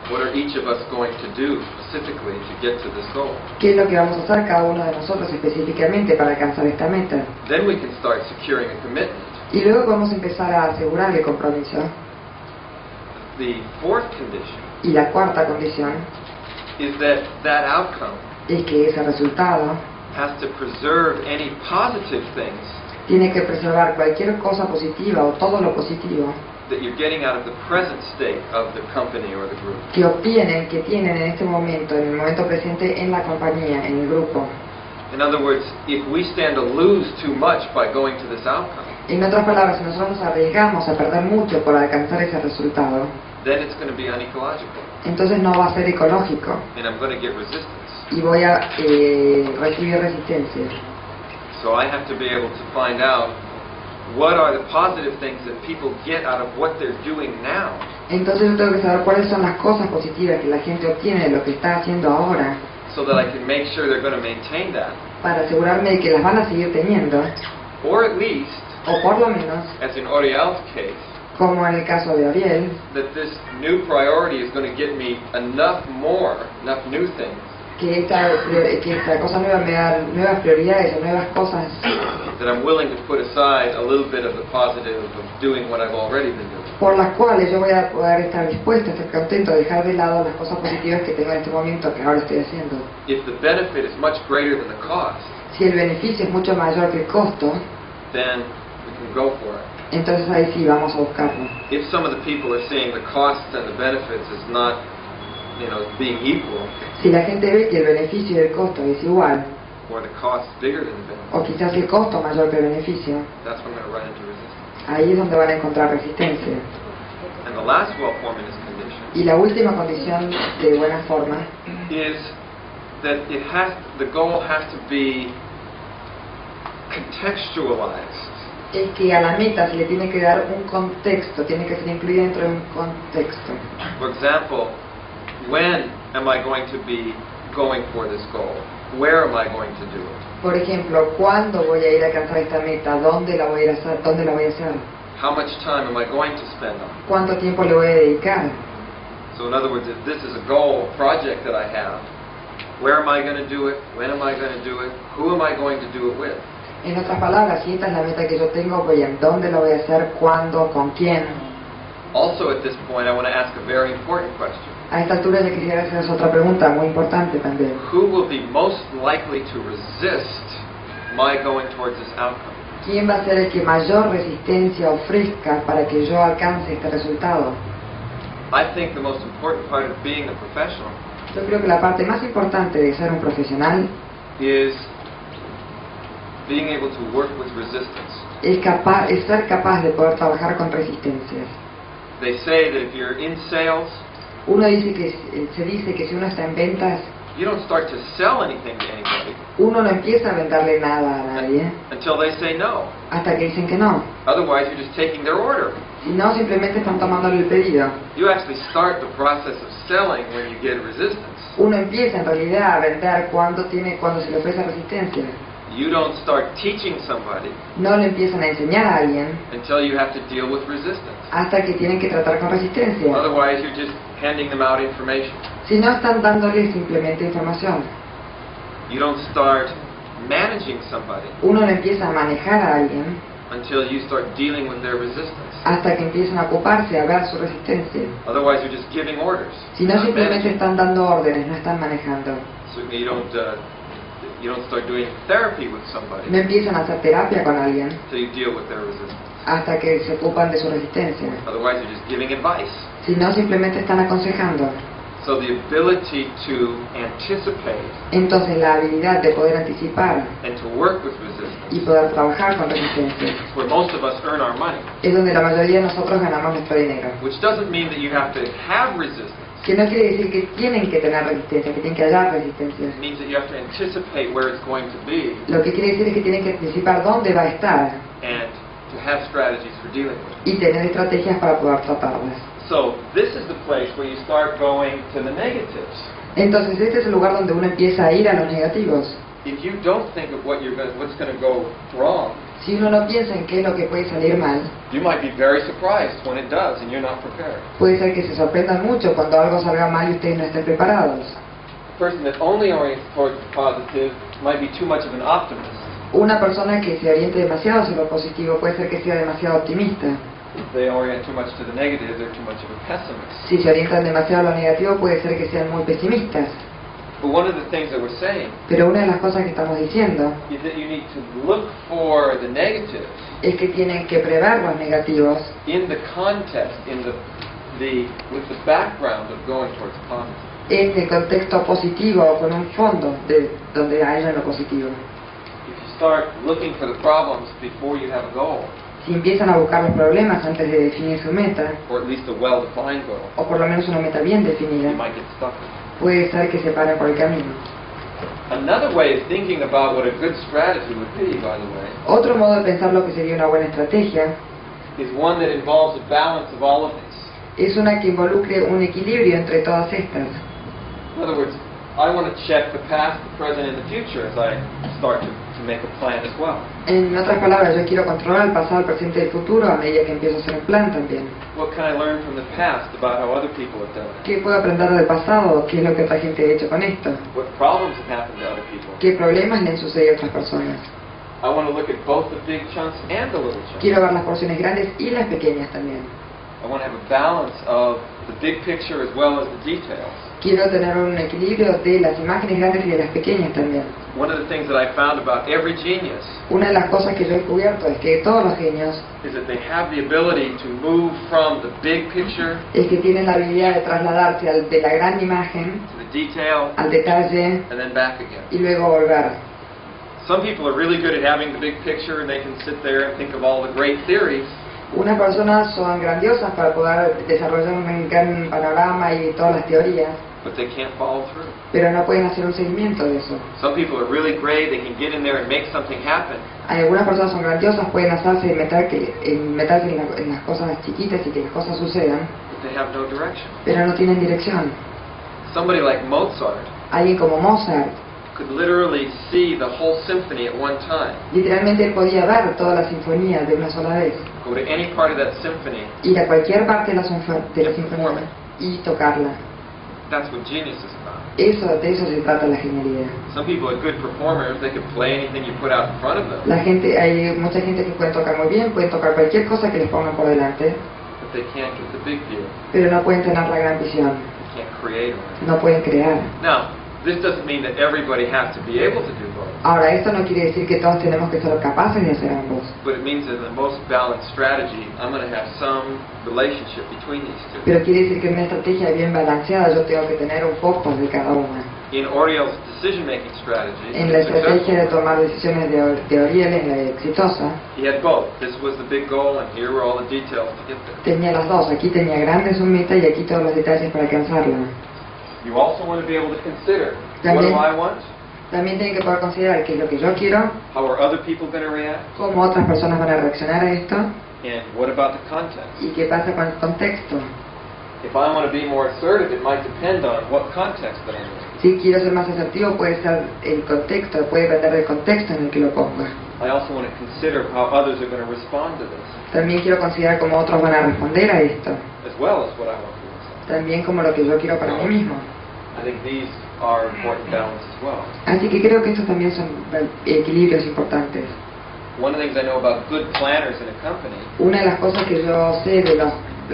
What are each of us going to do specifically to get to this goal? ¿Qué es lo que vamos a hacer cada uno de nosotros específicamente para alcanzar esta meta? Then we can start securing a commitment. Y luego podemos empezar a asegurar el compromiso. The fourth condition Y la cuarta condición is that outcome es que ese resultado has to preserve any positive things tiene que preservar cualquier cosa positiva o todo lo positivo that you're getting out of the present state of the company or the group. que tienen en este momento, en el momento presente en la compañía, en el grupo. In other words, if we stand to lose too much by going to this outcome, En otras palabras, si nosotros nos arriesgamos a perder mucho por alcanzar ese resultado, then it's going to be unecological, entonces no va a ser ecológico and I'm going to get resistance. y voy a recibir resistencia. So I have to be able to find out what are the positive things that people get out of what they're doing now, Entonces yo tengo que saber cuáles son las cosas positivas que la gente obtiene de lo que está haciendo ahora, so that I can make sure they're going to maintain that, para asegurarme de que las van a seguir teniendo, or at least, o por lo menos, as in Oriel's case, como en el caso de Ariel, that this new priority is going to get me enough new things, que esta cosa nueva me da nuevas prioridades o nuevas cosas, that I'm willing to put aside a little bit of the positive of doing what I've already been doing. por las cuales yo voy a poder estar dispuesto, estar contento de dejar de lado las cosas positivas que tengo en este momento, que ahora estoy haciendo. If the benefit is much greater than the cost, Si el beneficio es mucho mayor que el costo, then we can go for it. entonces ahí sí vamos a buscarlo. If some of the people are seeing the costs and the benefits as not, being equal, Si la gente ve que el beneficio y el costo es igual, or the cost bigger than the benefit, o quizás el costo mayor que el beneficio, that's when we're going to run into resistance. ahí es donde van a encontrar resistencia. And the last well-formedness condition Y la última condición de buena forma is that the goal has to be contextualized. es que a la meta se le tiene que dar un contexto, tiene que ser incluida dentro de un contexto. For example, when am I going to be going for this goal? Where am I going to do it? Por ejemplo, ¿cuándo voy a ir a alcanzar esta meta? ¿Dónde la voy a ir a hacer? ¿Dónde la voy a hacer? How much time am I going to spend on it? ¿Cuánto tiempo le voy a dedicar? So in other words, if this is a goal, a project that I have, where am I going to do it? When am I going to do it? Who am I going to do it with? En otras palabras, si esta es la meta que yo tengo, voy a dónde la voy a hacer, cuándo, con quién. Also at this point, I want to ask a very important question. A esta altura ya quisiera hacer otra pregunta muy importante también. Who will be most likely to resist my going towards this outcome? ¿Quién va a ser el que mayor resistencia ofrezca para que yo alcance este resultado? I think the most important part of being a professional Yo creo que la parte más importante de ser un profesional is being able to work with resistance. es ser capaz de poder trabajar con resistencias. They say that if you're in sales, Se dice que si uno está en ventas, you don't start to sell anything to anybody uno no empieza a venderle nada a nadie until they say no. hasta que dicen que no. Otherwise, you're just taking their order. Si no, simplemente están tomándole el pedido. You actually start the process of selling when you get resistance. Uno empieza en realidad a vender cuando se le ofrece resistencia. You don't start teaching somebody No le empiezan a enseñar a alguien until you have to deal with resistance. hasta que tienen que tratar con resistencia. Otherwise, you're just handing them out information. Si no, están dándole simplemente información. You don't start managing somebody Uno no empieza a manejar a alguien until you start dealing with their resistance. hasta que empiezan a ocuparse, a ver su resistencia. Otherwise, you're just giving orders. Si no, not simplemente managing. están dando órdenes, no están manejando. Certainly, you don't start doing therapy with somebody No empiezan a hacer terapia con alguien until you deal with their resistance. hasta que se ocupan de su resistencia. Otherwise, you're just giving advice. Si no, simplemente están aconsejando. So the ability to anticipate Entonces la habilidad de poder anticipar and to work with y resistance poder trabajar con resistencia is where most of us earn our money. es donde la mayoría de nosotros ganamos nuestro dinero. Which doesn't mean that you have to have resistance. Que no quiere decir que tienen que tener resistencia, que tienen que hallar resistencia. It means that you have to anticipate where it's going to be Lo que quiere decir es que tienen que anticipar dónde va a estar and to have strategies for dealing with it. y tener estrategias para poder tratarlas. So this is the place where you start going to the negatives. Entonces este es el lugar donde uno empieza a ir a los negativos. If you don't think of what's going to go wrong, Si uno no piensa en qué es lo que puede salir mal, you might be very surprised when it does and you're not prepared. puede ser que se sorprendan mucho cuando algo salga mal y ustedes no estén preparados. A person that only orients towards the positive might be too much of an optimist. Una persona que se oriente demasiado hacia lo positivo puede ser que sea demasiado optimista. If they orient too much to the negative, they're too much of a pessimist. Si se orientan demasiado a lo negativo puede ser que sean muy pesimistas. But one of the things that we're saying Pero una de las cosas que estamos diciendo is that you need to look for the negatives es que tienen que prever los negativos in the context, with the background of going towards positive. en el contexto positivo o con un fondo de donde haya lo positivo. If you start looking for the problems before you have a goal, Si empiezan a buscar los problemas antes de definir su meta, or at least a well-defined goal, o por lo menos una meta bien you definida, might get stuck in it. puede ser que se paren por el camino. Another way of thinking about what a good strategy would be, by the way, Otro modo de pensar lo que sería una buena estrategia is one that involves a balance of all of these. es una que involucre un equilibrio entre todas estas. In other words, I want to check the past, the present, and the future as I start to make a plan as well. En otras palabras, yo quiero controlar el pasado, el presente y el futuro a medida que empiezo a hacer un plan también. What can I learn from the past about how other people have done it? ¿Qué puedo aprender del pasado? ¿Qué es lo que otra gente ha hecho con esto? What problems have happened to other people? ¿Qué problemas le han sucedido a otras personas? I want to look at both the big chunks and the little chunks. Quiero ver las porciones grandes y las pequeñas también. I want to have a balance of the big picture as well as the details. Quiero tener un equilibrio de las imágenes grandes y de las pequeñas también. One of the things that I found about every genius Una de las cosas que yo he descubierto es que todos los genios is that they have the ability to move from the big picture es que tienen la habilidad de trasladarse de la gran imagen to the detail al detalle and then back again. y luego volver. Some people are really good at having the big picture and they can sit there and think of all the great theories. Unas personas son grandiosas para poder desarrollar un gran panorama y todas las teorías, But they can't follow through. pero no pueden hacer un seguimiento de eso. Some people are really great, they can get in there and make something happen. Algunas personas son grandiosas, pueden hacerse y meterse en las cosas chiquitas y que las cosas sucedan, But they have no direction. pero no tienen dirección. Somebody like Mozart Alguien como Mozart, could literally see the whole symphony at one time. literalmente él podía ver toda la sinfonía de una sola vez, Go to any part of that symphony. ir a cualquier parte de la sinfonía y tocarla. That's what genius is about. De eso se trata la genialidad. Some people are good performers, they can play anything you put out in front of them, Hay mucha gente que puede tocar muy bien, pueden tocar cualquier cosa que les pongan por delante, but they can't get the big view. pero no pueden tener la gran visión, They can't create one. no pueden crear. Now, this doesn't mean that everybody has to be able to do both, Ahora, esto no quiere decir que todos tenemos que ser capaces de hacer ambos, but it means that in the most balanced strategy, I'm going to have some relationship between these two. pero quiere decir que en una estrategia bien balanceada yo tengo que tener un poco de cada una. In Oriel's decision-making strategy, En la estrategia de tomar decisiones de Oriel, en la exitosa, he had both. This was the big goal, and here were all the details to get there. tenía las dos. Aquí tenía grande su meta y aquí todos los detalles para alcanzarla. You also want to be able to consider, what También, do I want? también tienen que poder considerar qué es lo que yo quiero, How are other people going to react? cómo otras personas van a reaccionar a esto And what about the context? y qué pasa con el contexto. If I want to be more assertive, it might depend on what context that I'm in. Si quiero ser más asertivo puede ser el contexto, puede depender del contexto en el que lo ponga. I also want to consider how others are going to respond to this, También quiero considerar cómo otros van a responder a esto, as well as what I want for myself. también como lo que yo quiero para mí mismo. I think these are important balance as well. Así que creo que estos también son equilibrios importantes. One of the things I know about good planners in a company Una de las cosas que yo sé de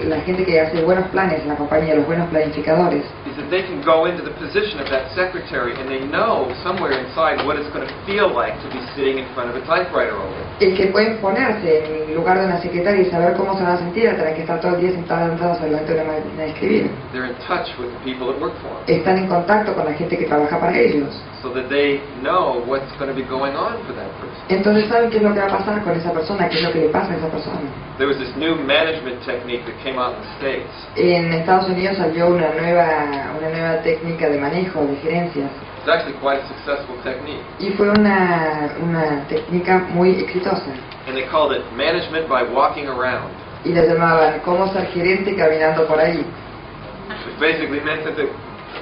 la gente que hace buenos planes en la compañía, los buenos planificadores, is that they can go into the position of that secretary and they know somewhere inside what it's going to feel like to be sitting in front of a typewriter all day. el que pueden ponerse en el lugar de una secretaria y saber cómo se van a sentir al tener que estar todo el día sentados delante de una máquina de escribir. They're in touch with the people that work for them, Están en contacto con la gente que trabaja para ellos. so that they know what's going to be going on for that person. Entonces saben qué es lo que va a pasar con esa persona, qué es lo que le pasa a esa persona. There was this new management technique that came out in the States. En Estados Unidos salió una nueva técnica de manejo, de gerencias, It's actually quite a successful technique. y fue una técnica muy exitosa. And they called it management by walking around. Y la llamaban cómo ser gerente caminando por ahí. It basically meant that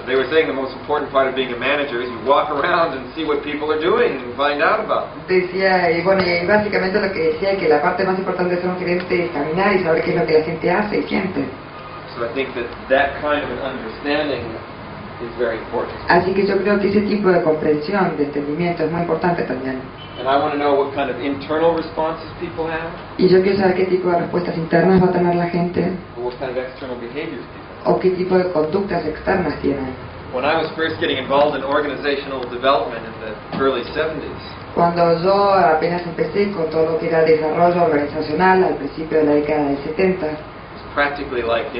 They were saying the most important part of being a manager is you walk around and see what people are doing and find out about them. Decía, y bueno, y básicamente lo que decía, que la parte más importante de ser un gerente es caminar y saber qué es lo que la gente hace y siente. So I think that kind of an understanding is very important. Así que yo creo que ese tipo de comprensión, de entendimiento es muy importante también. And I want to know what kind of internal responses people have, Y yo quiero saber qué tipo de respuestas internas va a tener la gente, or what kind of external behaviors people have. o qué tipo de conductas externas tienen. When I was first getting involved in organizational development in the early 70s, Cuando yo apenas empecé con todo lo que era desarrollo organizacional al principio de la década del 70, it was practically like,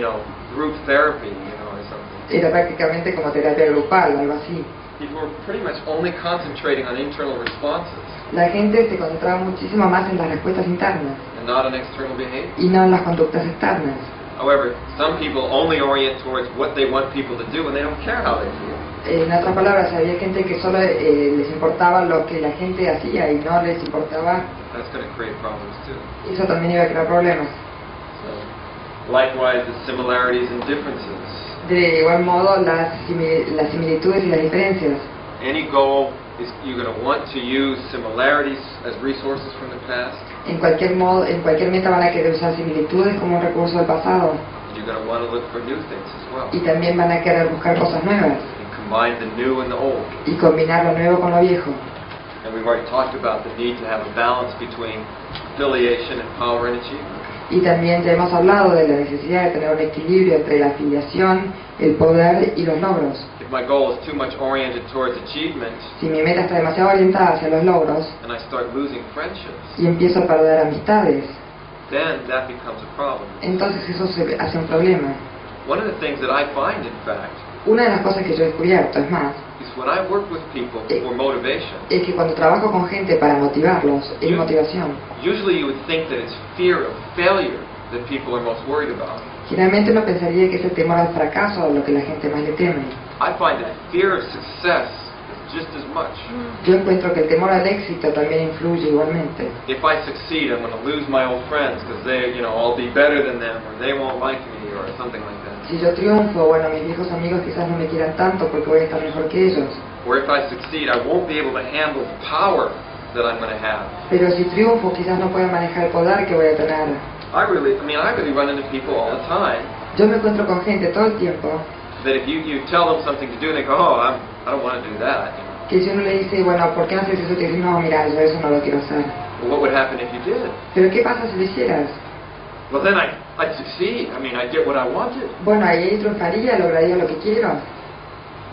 group therapy, or something. era prácticamente como terapia grupal, algo así. People were pretty much only concentrating on internal responses La gente se concentraba muchísimo más en las respuestas internas and not on external behavior. y no en las conductas externas. However, some people only orient towards what they want people to do and they don't care how they feel. En otras palabras, había gente que solo les importaba lo que la gente hacía y no les importaba. That's going to create problems too. Eso también iba a crear problemas. So, likewise, the similarities and differences. De igual modo, las similitudes y las diferencias. Any goal is you're going to want to use similarities as resources from the past. En cualquier modo, en cualquier meta van a querer usar similitudes como un recurso del pasado. You're going to want to look for new things as well. Y también van a querer buscar cosas nuevas. And combine the new and the old. Y combinar lo nuevo con lo viejo. And we've already talked about the need to have a balance between affiliation and power and achievement. Y también ya hemos hablado de la necesidad de tener un equilibrio entre la afiliación, el poder y los logros. If my goal is too much oriented towards achievement, Si mi meta está demasiado orientada hacia los logros and I start losing friendships, y empiezo a perder amistades, then that becomes a problem. entonces eso se hace un problema. One of the things that I find, in fact, Una de las cosas que yo he descubierto, es más, is when I work with people for motivation, es que cuando trabajo con gente para motivarlos, es motivación. usually you would think that it's fear of failure that people are most worried about. Generalmente uno pensaría que es el temor al fracaso lo que la gente más le teme. I find that fear of success is just as much. Yo encuentro que el temor al éxito también influye igualmente. If I succeed, I'm going to lose my old friends because I'll be better than them, or they won't like me, or something like that. Si yo triunfo, bueno, mis viejos amigos quizás no me quieran tanto porque voy a estar mejor que ellos. Or if I succeed, I won't be able to handle the power that I'm going to have. Pero si triunfo, quizás no pueda manejar el poder que voy a tener. I really run into people all the time Yo me encuentro con gente todo el tiempo that if you tell them something to do, and they go, I don't want to do that. que si uno le dice, bueno, ¿por qué no haces eso? Te dice, no, mira, yo eso no lo quiero hacer. Well, what would happen if you did? Pero ¿qué pasa si lo hicieras? Well, then I'd succeed. I'd get what I wanted. Bueno, ahí triunfaría, lograría lo que quiero.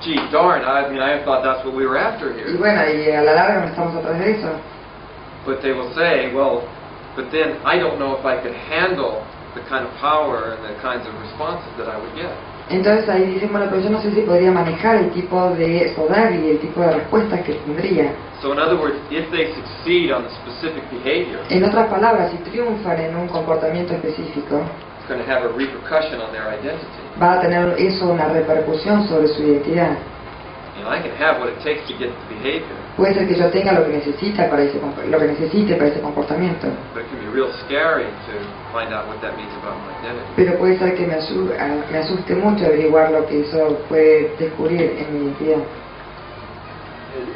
Gee, darn, I thought that's what we were after Y here. bueno, y a la larga no estamos atrás de eso. But they will say, well, but then I don't know if I could handle the kind of power and the kinds of responses that I would get. Entonces ahí dicen, bueno, pero yo no sé si podría manejar el tipo de poder y el tipo de respuestas que tendría. So in other words, if they succeed on the specific behavior, En otras palabras, si triunfan en un comportamiento específico, it's going to have a repercussion on their identity. va a tener eso una repercusión sobre su identidad. I can have what it takes to get the behavior, Puede ser que yo tenga lo que necesite para ese comportamiento, but it can be real scary to find out what that means about my identity. pero puede ser que me asuste mucho averiguar lo que eso puede descubrir en mi identidad.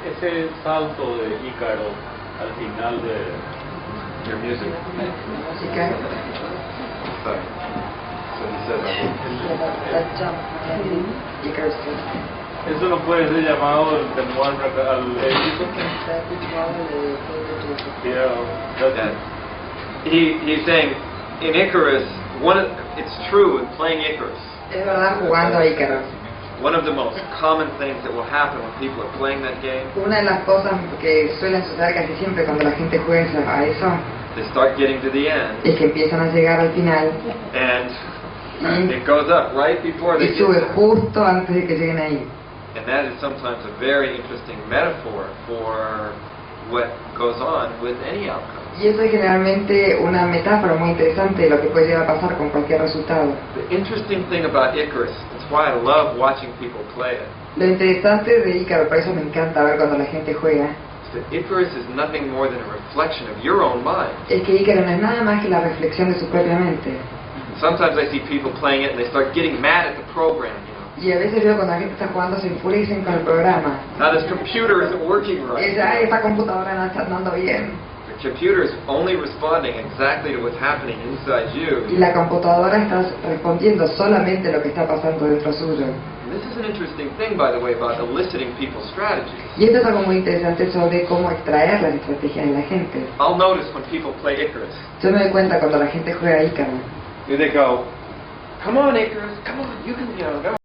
Ese salto de Ícaro al final de Your music. Música. Sorry. So he says, eso no puede ser llamado el temor al éxito. that he's saying in Icarus, it's true in playing Icarus. Es verdad, jugando a Ícaro. One of the most common things that will happen when people are playing that game, Una de las cosas que suelen suceder casi siempre cuando la gente juega a eso they start getting to the end, es que empiezan a llegar al final and it goes up right before they y get sube there. justo antes de que lleguen ahí. And that is sometimes a very interesting metaphor for what goes on with any outcome. Y eso es generalmente una metáfora muy interesante de lo que puede llegar a pasar con cualquier resultado. The interesting thing about Icarus, that's why I love watching people play it, Lo interesante de Ícaro, por eso me encanta ver cuando la gente juega, is that Icarus is nothing more than a reflection of your own mind. es que Ícaro no es nada más que la reflexión de su propia mente. Sometimes I see people playing it and they start getting mad at the program, Y a veces veo cuando la gente está jugando se enfurecen con el programa. This computer isn't working right. Esta computadora no está andando bien. The computer is only responding exactly to what's happening inside you. Y la computadora está respondiendo solamente lo que está pasando dentro suyo. And this is an interesting thing, by the way, about eliciting people's strategies. Y esto es algo muy interesante sobre cómo extraer las estrategias de la gente. I'll notice when people play Icarus. Yo me doy cuenta cuando la gente juega Ícaro. They go, come on, Icarus, come on, you can, go.